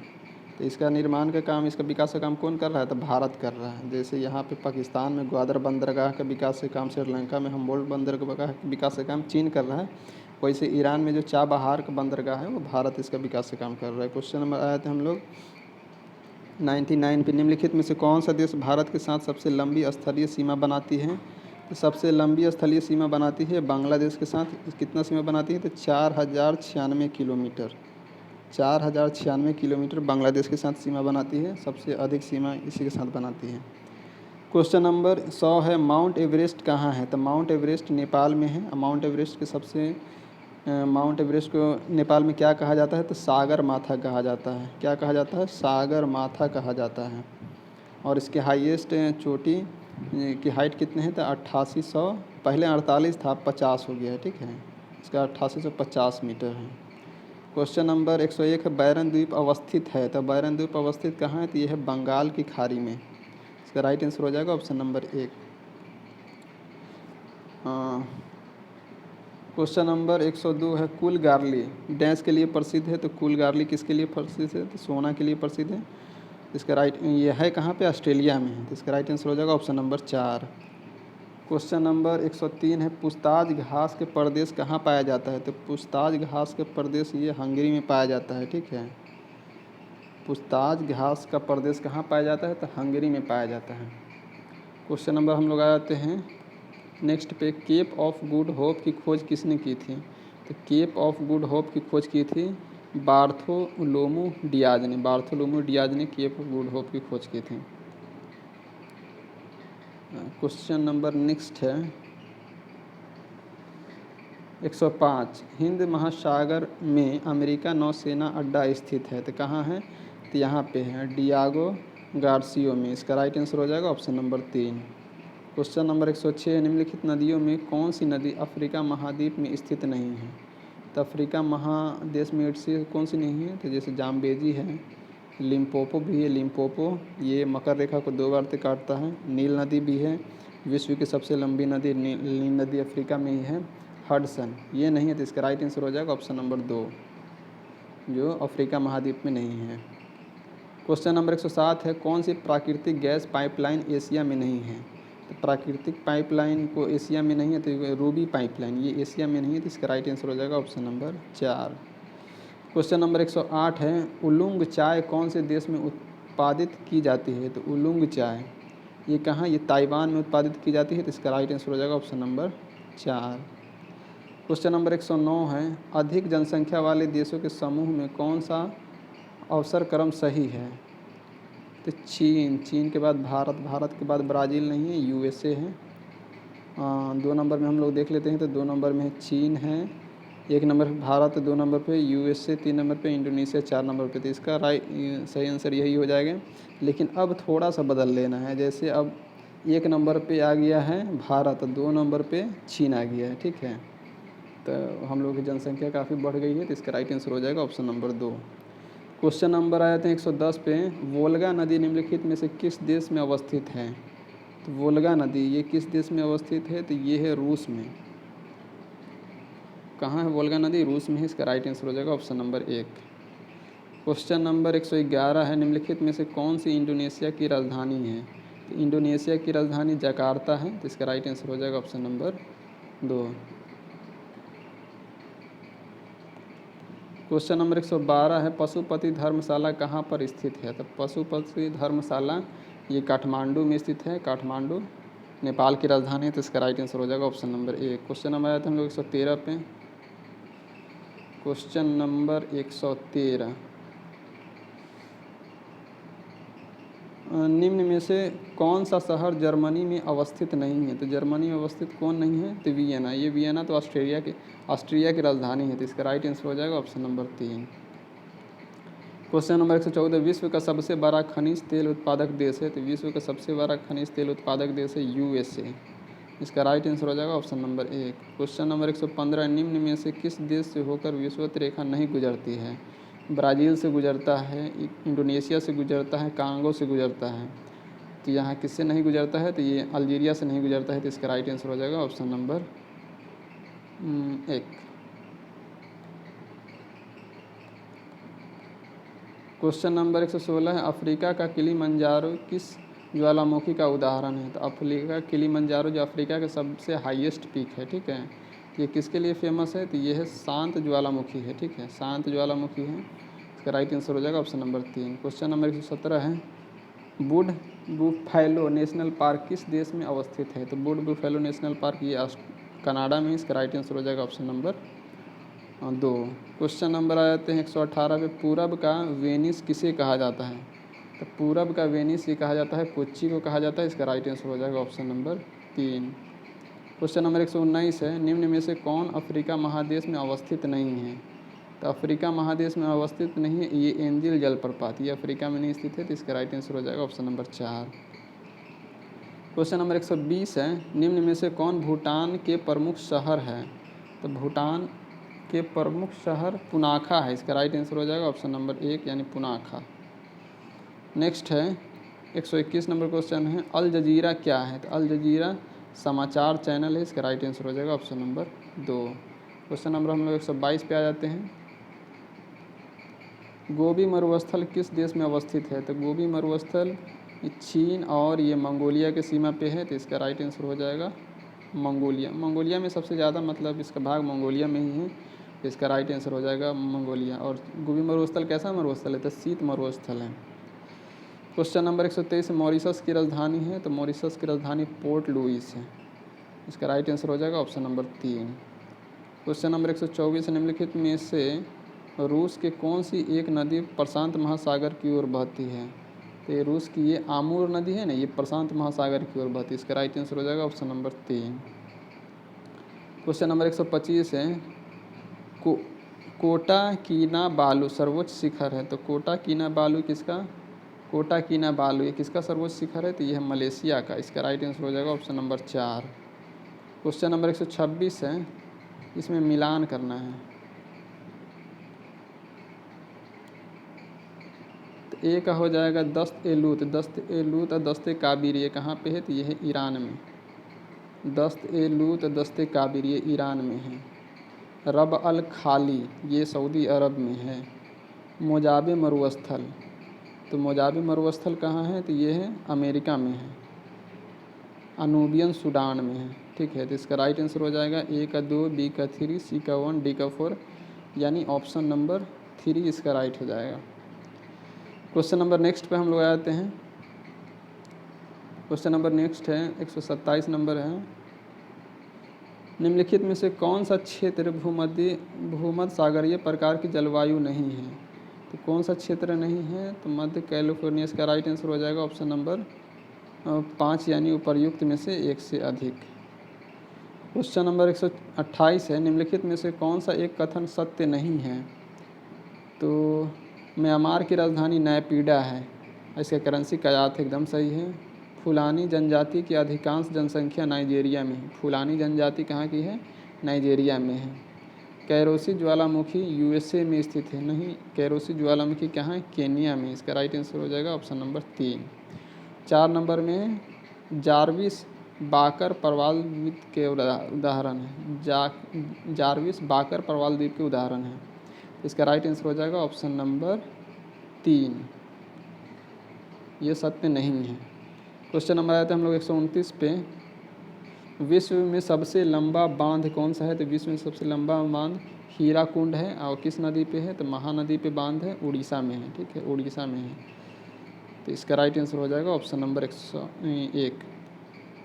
तो इसका निर्माण का काम, इसका विकास का काम कौन कर रहा है? तो भारत कर रहा है। जैसे यहाँ पे पाकिस्तान में ग्वादर बंदरगाह का विकास का काम, श्रीलंका में हम्बोल्ट बंदरगाह का विकास का काम चीन कर रहा है, वैसे ईरान में जो चाबहार का बंदरगाह है वो भारत इसका विकास का काम कर रहा है। क्वेश्चन नंबर आए थे हम लोग 99 पे, निम्नलिखित में से कौन सा देश भारत के साथ सबसे लंबी स्थलीय सीमा बनाती है? तो सबसे लंबी स्थलीय सीमा बनाती है बांग्लादेश के साथ। कितना सीमा बनाती है? तो 4096 किलोमीटर। 4096 किलोमीटर बांग्लादेश के साथ सीमा बनाती है, सबसे अधिक सीमा इसी के साथ बनाती है। क्वेश्चन नंबर 100 है, माउंट एवरेस्ट कहाँ है? तो माउंट एवरेस्ट नेपाल में है। माउंट एवरेस्ट के सबसे माउंट एवरेस्ट को नेपाल में क्या कहा जाता है? तो सागर माथा कहा जाता है। क्या कहा जाता है? सागर माथा कहा जाता है। और इसके हाईएस्ट चोटी की हाइट कितने हैं? तो 8800, पहले 48 था, 50 हो गया है, ठीक है। इसका 8850 मीटर है। क्वेश्चन नंबर 101 है, बैरन द्वीप अवस्थित है। तो बैरन द्वीप अवस्थित कहाँ है? तो ये है बंगाल की खाड़ी में। इसका राइट आंसर हो जाएगा ऑप्शन नंबर 1। क्वेश्चन नंबर 102 है, कुलगार्ली डैश के लिए प्रसिद्ध है? तो कुलगार्ली किसके लिए प्रसिद्ध है? तो सोना के लिए प्रसिद्ध है। इसका राइट, ये है कहाँ पे? ऑस्ट्रेलिया में है। तो इसका राइट आंसर हो जाएगा ऑप्शन नंबर 4। क्वेश्चन नंबर 103 है, पूछताछ घास के प्रदेश कहाँ पाया जाता है? तो पूछताछ घास के प्रदेश ये हंगरी में पाया जाता है, ठीक है। पूछताछ घास का प्रदेश कहाँ पाया जाता है? तो हंगरी में पाया जाता है। क्वेश्चन नंबर हम लोग आ जाते हैं नेक्स्ट पे, केप ऑफ गुड होप की खोज किसने की थी? तो केप ऑफ गुड होप की खोज की थी बार्थोलोमू डियाज ने। बार्थोलोमू डियाज ने केप ऑफ गुड होप की खोज की थी। क्वेश्चन नंबर नेक्स्ट है 105, हिंद महासागर में अमेरिका नौसेना अड्डा स्थित है। तो कहाँ है? तो यहाँ पे है, डियागो गार्सियो में। इसका राइट आंसर हो जाएगा ऑप्शन नंबर 3। क्वेश्चन नंबर 106, निम्नलिखित नदियों में कौन सी नदी अफ्रीका महाद्वीप में स्थित नहीं है? तो अफ्रीका महादेश में से कौन सी नहीं है? तो जैसे जाम्बेजी है, लिम्पोपो भी है। लिम्पोपो ये मकर रेखा को 2 बार से काटता है। नील नदी भी है, विश्व की सबसे लंबी नदी नील नदी अफ्रीका में ही है। हडसन ये नहीं है। तो इसका राइट आंसर हो जाएगा ऑप्शन नंबर 2, जो अफ्रीका महाद्वीप में नहीं है। क्वेश्चन नंबर 107 है, कौन सी प्राकृतिक गैस पाइपलाइन एशिया में नहीं है? तो प्राकृतिक पाइपलाइन को एशिया में नहीं है, तो रूबी पाइपलाइन ये एशिया में नहीं है। तो इसका राइट आंसर हो जाएगा ऑप्शन नंबर 4। क्वेश्चन नंबर 108 है, उलुंग चाय कौन से देश में उत्पादित की जाती है? तो उलुंग चाय ये कहाँ? ये ताइवान में उत्पादित की जाती है। तो इसका राइट आंसर हो जाएगा ऑप्शन नंबर 4। क्वेश्चन नंबर 109 है, अधिक जनसंख्या वाले देशों के समूह में कौन सा अवसर क्रम सही है? तो चीन के बाद भारत, भारत के बाद ब्राज़ील नहीं है, यूएसए है। 2 नंबर में हम लोग देख लेते हैं। तो 2 नंबर में चीन है, 1 नंबर पे भारत, 2 नंबर पे यूएसए, 3 नंबर पे इंडोनेशिया, 4 नंबर पे। तो इसका सही आंसर यही हो जाएगा। लेकिन अब थोड़ा सा बदल लेना है। जैसे अब 1 नंबर पे आ गया है भारत, 2 नंबर पे चीन आ गया है, ठीक है। तो हम लोग की जनसंख्या काफ़ी बढ़ गई है। तो इसका राइट आंसर हो जाएगा ऑप्शन नंबर 2। क्वेश्चन नंबर आए थे 110 पे, वोल्गा नदी निम्नलिखित में से किस देश में अवस्थित है? तो वोल्गा नदी ये किस देश में अवस्थित है? तो ये है रूस में। कहाँ है वोल्गा नदी? रूस में है। इसका राइट आंसर हो जाएगा ऑप्शन नंबर 1। क्वेश्चन नंबर 111 है, निम्नलिखित में से कौन सी इंडोनेशिया की राजधानी है? तो इंडोनेशिया की राजधानी जकार्ता है। तो इसका राइट आंसर हो जाएगा ऑप्शन नंबर 2। क्वेश्चन नंबर 112 है, पशुपति धर्मशाला कहाँ पर स्थित है? तो पशुपति धर्मशाला ये काठमांडू में स्थित है। काठमांडू नेपाल की राजधानी है। तो इसका राइट आंसर हो जाएगा ऑप्शन नंबर 1। क्वेश्चन नंबर आया था हम लोग 113 पे। क्वेश्चन नंबर 113, निम्न में से कौन सा शहर जर्मनी में अवस्थित नहीं है? तो जर्मनी में अवस्थित कौन नहीं है? तो वियना। ये वियना तो ऑस्ट्रिया की राजधानी है। तो इसका राइट आंसर हो जाएगा ऑप्शन नंबर 3। क्वेश्चन नंबर 114, विश्व का सबसे बड़ा खनिज तेल उत्पादक देश है? तो विश्व का सबसे बड़ा खनिज तेल उत्पादक देश है यूएसए। इसका राइट आंसर हो जाएगा ऑप्शन नंबर 1। क्वेश्चन नंबर 115, निम्न में से किस देश से होकर विषुवत रेखा नहीं गुजरती है? ब्राज़ील से गुजरता है, इंडोनेशिया से गुजरता है, कांगो से गुजरता है। तो यहाँ किससे नहीं गुजरता है? तो ये अल्जीरिया से नहीं गुजरता है। तो इसका राइट आंसर हो जाएगा ऑप्शन नंबर 1। क्वेश्चन नंबर 116 है, अफ्रीका का किलिमंजारो किस ज्वालामुखी का उदाहरण है? तो अफ्रीका किलिमंजारो जो अफ्रीका का सबसे हाईएस्ट पीक है, ठीक है। ये किसके लिए फेमस है? तो ये है शांत ज्वालामुखी है, ठीक है, शांत ज्वालामुखी है। इसका राइट आंसर हो जाएगा ऑप्शन नंबर 3। क्वेश्चन नंबर 117 है, वुड बुफैलो नेशनल पार्क किस देश में अवस्थित है? तो वुड बुफैलो नेशनल पार्क ये कनाडा में। इसका राइट आंसर हो जाएगा ऑप्शन नंबर 2। क्वेश्चन नंबर आ जाते हैं 118 पे, पूरब का वेनिस किसे कहा जाता है? तो पूरब का वेनिस ये कहा जाता है कोच्चि को कहा जाता है। इसका राइट आंसर हो जाएगा ऑप्शन नंबर 3। क्वेश्चन नंबर 119 है, निम्न में से कौन अफ्रीका महादेश में अवस्थित नहीं है? तो अफ्रीका महादेश में अवस्थित नहीं है ये एंजिल जलप्रपात, ये अफ्रीका में नहीं स्थित है। तो इसका राइट आंसर हो जाएगा ऑप्शन नंबर 4। क्वेश्चन नंबर 120 है, निम्न में से कौन भूटान के प्रमुख शहर है? तो भूटान के प्रमुख शहर पुनाखा है। इसका राइट आंसर हो जाएगा ऑप्शन नंबर 1 यानी पुनाखा। नेक्स्ट है 121 नंबर क्वेश्चन है, अल जजीरा क्या है? तो अल जजीरा समाचार चैनल है। इसका राइट आंसर हो जाएगा ऑप्शन नंबर 2। क्वेश्चन नंबर हम लोग 122 पे आ जाते हैं, गोबी मरुस्थल किस देश में अवस्थित है? तो गोबी मरुस्थल चीन और ये मंगोलिया के सीमा पे है। तो इसका राइट आंसर हो जाएगा मंगोलिया। मंगोलिया में सबसे ज़्यादा मतलब इसका भाग मंगोलिया में ही है। तो इसका राइट आंसर हो जाएगा मंगोलिया। और गोबी मरुस्थल कैसा मरुस्थल है? तो शीत मरुस्थल है। क्वेश्चन नंबर 123, मॉरिशस की राजधानी है? तो मॉरिशस की राजधानी पोर्ट लुइस है। इसका राइट आंसर हो जाएगा ऑप्शन नंबर 3। क्वेश्चन नंबर 124, निम्नलिखित में से रूस के कौन सी एक नदी प्रशांत महासागर की ओर बहती है? तो ये रूस की ये आमूर नदी है ना, ये प्रशांत महासागर की ओर बहती है। इसका राइट आंसर हो जाएगा ऑप्शन नंबर 3। क्वेश्चन नंबर 125 है, कोटा कीना बालू सर्वोच्च शिखर है? तो कोटा कीना बालू ये किसका सर्वोच्च शिखर है? तो ये है मलेशिया का। इसका राइट आंसर हो जाएगा ऑप्शन नंबर 4। क्वेश्चन नंबर 126 है, इसमें मिलान करना है। तो ए का हो जाएगा दस्त ए लूत और दस्ते काबिर, ये कहाँ पे है? तो ये है ईरान में। दस्त ए लूत दस्ते काबिर ये ईरान में है। रब अल खाली ये सऊदी अरब में है। मोजाबे मरुस्थल, तो मोजाबे मरुस्थल कहाँ है? तो ये है अमेरिका में है। अनूबियन सूडान में है, ठीक है। तो इसका राइट आंसर हो जाएगा ए का 2, बी का 3, सी का 1, डी का 4 यानी ऑप्शन नंबर 3 इसका राइट हो जाएगा। क्वेश्चन नंबर नेक्स्ट पे हम लोग आते हैं। क्वेश्चन नंबर नेक्स्ट है 127 नंबर है, निम्नलिखित में से कौन सा क्षेत्र भूमध्य सागरीय प्रकार की जलवायु नहीं है? तो कौन सा क्षेत्र नहीं है? तो मध्य कैलिफोर्निया। इसका राइट आंसर हो जाएगा ऑप्शन नंबर 5 यानी उपर्युक्त में से एक से अधिक। क्वेश्चन नंबर 128 है, निम्नलिखित में से कौन सा एक कथन सत्य नहीं है? तो म्यांमार की राजधानी नैपीडा है। इसका करेंसी कयात एकदम सही है। फुलानी जनजाति की अधिकांश जनसंख्या नाइजीरिया में है। फुलानी जनजाति कहाँ की है? नाइजीरिया में है। कैरोसी ज्वालामुखी यूएसए में स्थित है। नहीं, कैरोसी ज्वालामुखी कहाँ है? केनिया में। इसका राइट आंसर हो जाएगा ऑप्शन नंबर 3। 4 नंबर में जारविस बाकर परवाल द्वीप के उदाहरण है। जारविस बाकर परवाल द्वीप के उदाहरण है। इसका राइट आंसर हो जाएगा ऑप्शन नंबर 3, ये सत्य नहीं है। क्वेश्चन नंबर आया था हम लोग 129 पे, विश्व में सबसे लंबा बांध कौन सा है? तो विश्व में सबसे लंबा बांध हीराकुंड है। और किस नदी पे है? तो महानदी पे बांध है, उड़ीसा में है, ठीक है, उड़ीसा में है। तो इसका राइट आंसर हो जाएगा ऑप्शन नंबर 101।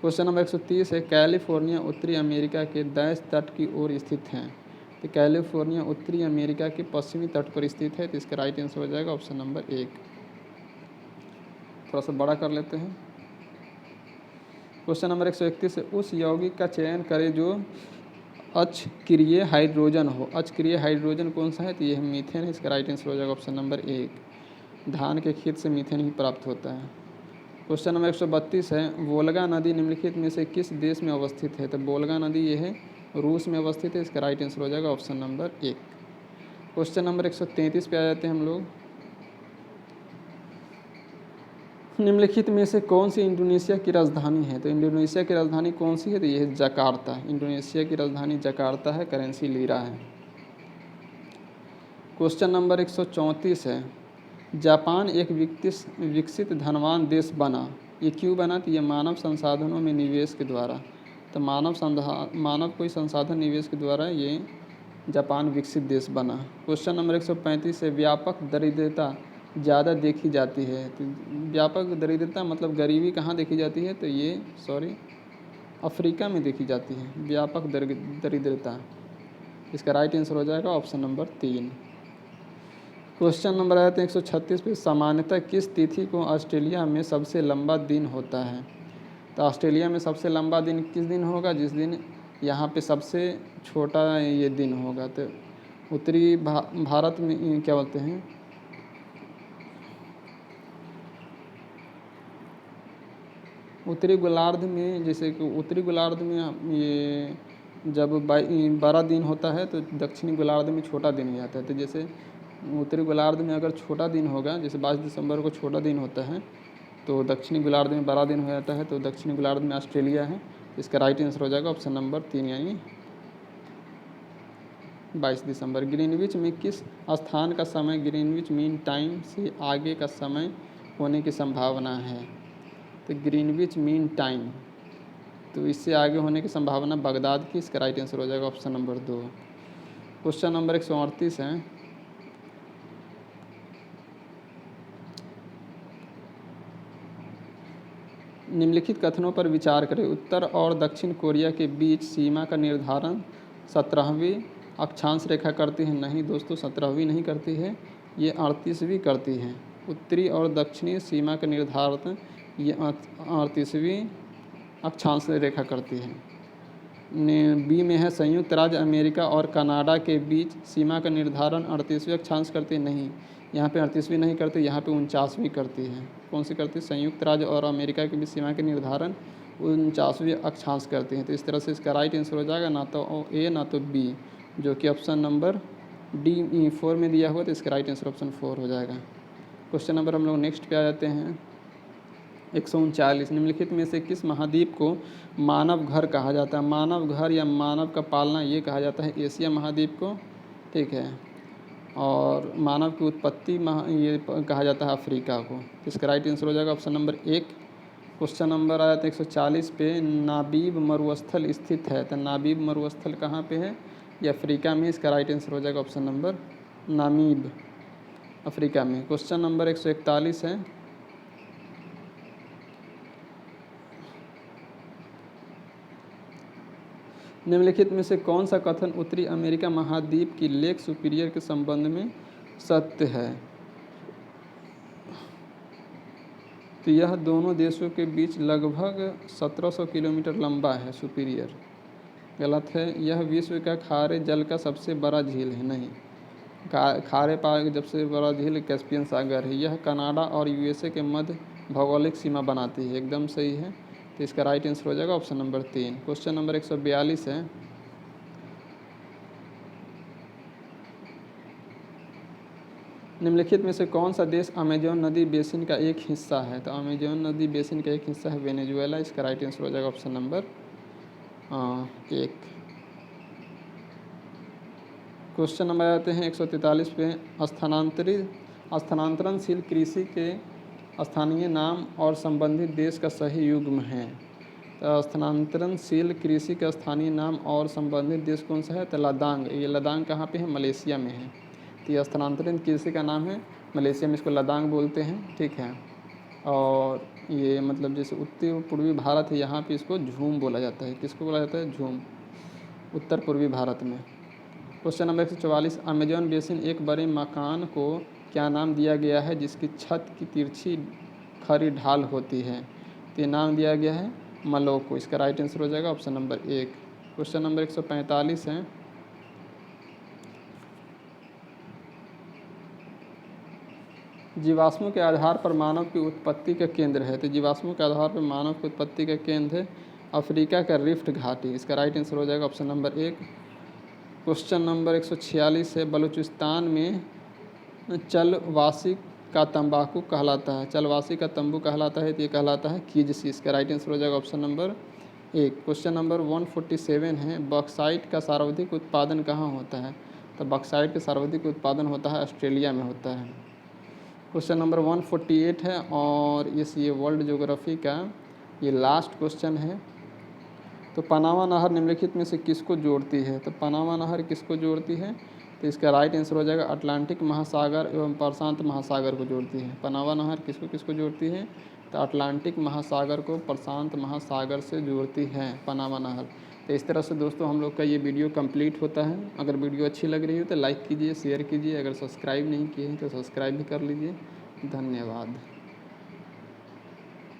क्वेश्चन नंबर 130 है, कैलिफोर्निया उत्तरी अमेरिका के दैश तट की ओर स्थित है। तो कैलिफोर्निया उत्तरी अमेरिका के पश्चिमी तट पर स्थित है। तो इसका राइट आंसर हो जाएगा ऑप्शन नंबर 1। थोड़ा सा बड़ा कर लेते हैं। क्वेश्चन नंबर 131 है, उस यौगिक का चयन करें जो अक्षक्रिय हाइड्रोजन हो। अक्षक्रिय हाइड्रोजन कौन सा है? तो यह मीथेन है। इसका राइट आंसर हो जाएगा ऑप्शन नंबर 1। धान के खेत से मीथेन ही प्राप्त होता है। क्वेश्चन नंबर 132 है, वोल्गा नदी निम्नलिखित में से किस देश में अवस्थित है? तो वोल्गा नदी ये है रूस में अवस्थित है। इसका राइट आंसर हो जाएगा ऑप्शन नंबर 1। क्वेश्चन नंबर 133 पे आ जाते हैं हम लोग, निम्नलिखित में से कौन सी इंडोनेशिया की राजधानी है? तो इंडोनेशिया की राजधानी कौन सी है? तो यह है जकार्ता। इंडोनेशिया की राजधानी जकार्ता है, करेंसी लीरा है। क्वेश्चन नंबर 134 है, जापान एक विकसित धनवान देश बना। ये क्यों बना? तो ये मानव संसाधनों में निवेश के द्वारा। तो मानव कोई संसाधन निवेश के द्वारा ये जापान विकसित देश बना। क्वेश्चन नंबर 135 से व्यापक दरिद्रता ज़्यादा देखी जाती है। तो व्यापक दरिद्रता मतलब गरीबी कहाँ देखी जाती है, तो ये अफ्रीका में देखी जाती है व्यापक दरिद्रता। इसका राइट आंसर हो जाएगा ऑप्शन नंबर 3। क्वेश्चन नंबर आया था 136 पे, सामान्यतः किस तिथि को ऑस्ट्रेलिया में सबसे लंबा दिन होता है। तो ऑस्ट्रेलिया में सबसे लंबा दिन किस दिन होगा, जिस दिन यहाँ पे सबसे छोटा ये दिन होगा। तो उत्तरी भारत में क्या बोलते हैं, उत्तरी गोलार्ध में, जैसे कि उत्तरी गोलार्ध में ये जब 12 दिन होता है तो दक्षिणी गोलार्ध में छोटा दिन हो जाता है। तो जैसे उत्तरी गोलार्ध में अगर छोटा दिन होगा, जैसे 22 दिसंबर को छोटा दिन होता है, तो दक्षिणी गोलार्ध में 12 दिन हो जाता है। तो दक्षिणी गोलार्ध में ऑस्ट्रेलिया है। इसका राइट आंसर हो जाएगा ऑप्शन नंबर 3 यानी 22 दिसंबर। ग्रीनविच में किस स्थान का समय ग्रीनविच मीन टाइम से आगे का समय होने की संभावना है। तो ग्रीनविच मीन टाइम, तो इससे आगे होने की संभावना बगदाद की। इसका राइट आंसर हो जाएगा ऑप्शन नंबर 2। क्वेश्चन नंबर 138 है, निम्नलिखित कथनों पर विचार करें। उत्तर और दक्षिण कोरिया के बीच सीमा का निर्धारण 17वीं अक्षांश रेखा करती है। नहीं दोस्तों, 17वीं नहीं करती है, ये 38वीं करती है। उत्तरी और दक्षिणी सीमा का निर्धारण ये 38वीं अक्षांश रेखा करती है। बी में है, संयुक्त राज्य अमेरिका और कनाडा के बीच सीमा का निर्धारण 38वीं अक्षांश करती है। नहीं, यहाँ पे 38वीं नहीं करती, यहाँ पे 49वीं करती है। कौन सी करती है, संयुक्त राज्य और अमेरिका के बीच सीमा के निर्धारण 49वीं अक्षांश करती हैं। तो इस तरह से इसका राइट आंसर हो जाएगा ना तो ए ना तो बी, जो कि ऑप्शन नंबर डी 4 में दिया हुआ। तो इसका राइट आंसर ऑप्शन 4 हो जाएगा। क्वेश्चन नंबर हम लोग नेक्स्ट पे आ जाते हैं 139। निम्नलिखित में से किस महाद्वीप को मानव घर कहा जाता है। मानव घर या मानव का पालना ये कहा जाता है एशिया महाद्वीप को, ठीक है। और मानव की उत्पत्ति ये कहा जाता है अफ्रीका को। इसका राइट आंसर हो जाएगा ऑप्शन नंबर 1। क्वेश्चन नंबर आया था 140 पे, नाबीब मरुस्थल स्थित है। तो नाबीब मरुस्थल कहाँ पे है, ये अफ्रीका में। इसका राइट आंसर हो जाएगा ऑप्शन नंबर नामीब, अफ्रीका में। क्वेश्चन नंबर 141 है, निम्नलिखित में से कौन सा कथन उत्तरी अमेरिका महाद्वीप की लेक सुपीरियर के संबंध में सत्य है। तो यह दोनों देशों के बीच लगभग 1700 किलोमीटर लंबा है सुपीरियर। गलत है, यह विश्व का खारे जल का सबसे बड़ा झील है। नहीं, खारे पानी का सबसे बड़ा झील कैस्पियन सागर है। यह कनाडा और यूएसए के मध्य भौगोलिक सीमा बनाती है। एकदम सही है। तो इसका राइट आंसर हो जाएगा ऑप्शन नंबर 3। क्वेश्चन नंबर 142 है, निम्नलिखित में से कौन सा देश अमेजोन नदी बेसिन का एक हिस्सा है। तो अमेजोन नदी बेसिन का एक हिस्सा है वेनेजुएला। इसका राइट आंसर हो जाएगा ऑप्शन नंबर 1। क्वेश्चन नंबर आते हैं 143 पे, स्थानांतरणशील कृषि के स्थानीय नाम और संबंधित देश का सही युग्म है। तो स्थानांतरणशील कृषि का स्थानीय नाम और संबंधित देश कौन सा है, तो लद्दाख। ये लद्दाख कहाँ पे है, मलेशिया में है। तो ये स्थानांतरित कृषि का नाम है, मलेशिया में इसको लद्दाख बोलते हैं, ठीक है। और ये मतलब जैसे उत्तरी पूर्वी भारत है, यहाँ पे इसको झूम बोला जाता है। किसको बोला जाता है, झूम, उत्तर पूर्वी भारत में। क्वेश्चन नंबर 144, अमेजोन बेसिन एक बड़े मकान को क्या नाम दिया गया है जिसकी छत की तिरछी खड़ी ढाल होती है। तो ये नाम दिया गया है मलोको। इसका राइट आंसर हो जाएगा ऑप्शन नंबर 1। क्वेश्चन नंबर 145 है, जीवाश्मों के आधार पर मानव की उत्पत्ति का केंद्र है। तो जीवाश्मों के आधार पर मानव की उत्पत्ति का केंद्र है अफ्रीका का रिफ्ट घाटी। इसका राइट आंसर हो जाएगा ऑप्शन नंबर 1। क्वेश्चन नंबर 146 है, बलूचिस्तान में चलवासी का तंबाकू कहलाता है। चलवासी का तंबू कहलाता है, तो ये कहलाता है कीजसी। इसका राइट आंसर हो जाएगा ऑप्शन नंबर 1। क्वेश्चन नंबर 147 है, बॉक्साइट का सर्वाधिक उत्पादन कहाँ होता है। तो बॉक्साइट का सर्वाधिक उत्पादन होता है ऑस्ट्रेलिया में होता है। क्वेश्चन नंबर 148 है और ये वर्ल्ड ज्योग्राफी का ये लास्ट क्वेश्चन है। तो पनामा नहर निम्नलिखित में से किसको जोड़ती है? तो पनामा नहर किसको जोड़ती है? तो इसका राइट आंसर हो जाएगा अटलांटिक महासागर एवं प्रशांत महासागर को जोड़ती है। पनामा नहर किसको किसको जोड़ती है? तो अटलांटिक महासागर को प्रशांत महासागर से जोड़ती है पनामा नहर। तो इस तरह से दोस्तों हम लोग का ये वीडियो कंप्लीट होता है। अगर वीडियो अच्छी लग रही हो तो लाइक कीजिए, शेयर कीजिए। अगर सब्सक्राइब नहीं किए हैं तो सब्सक्राइब भी कर लीजिए। धन्यवाद।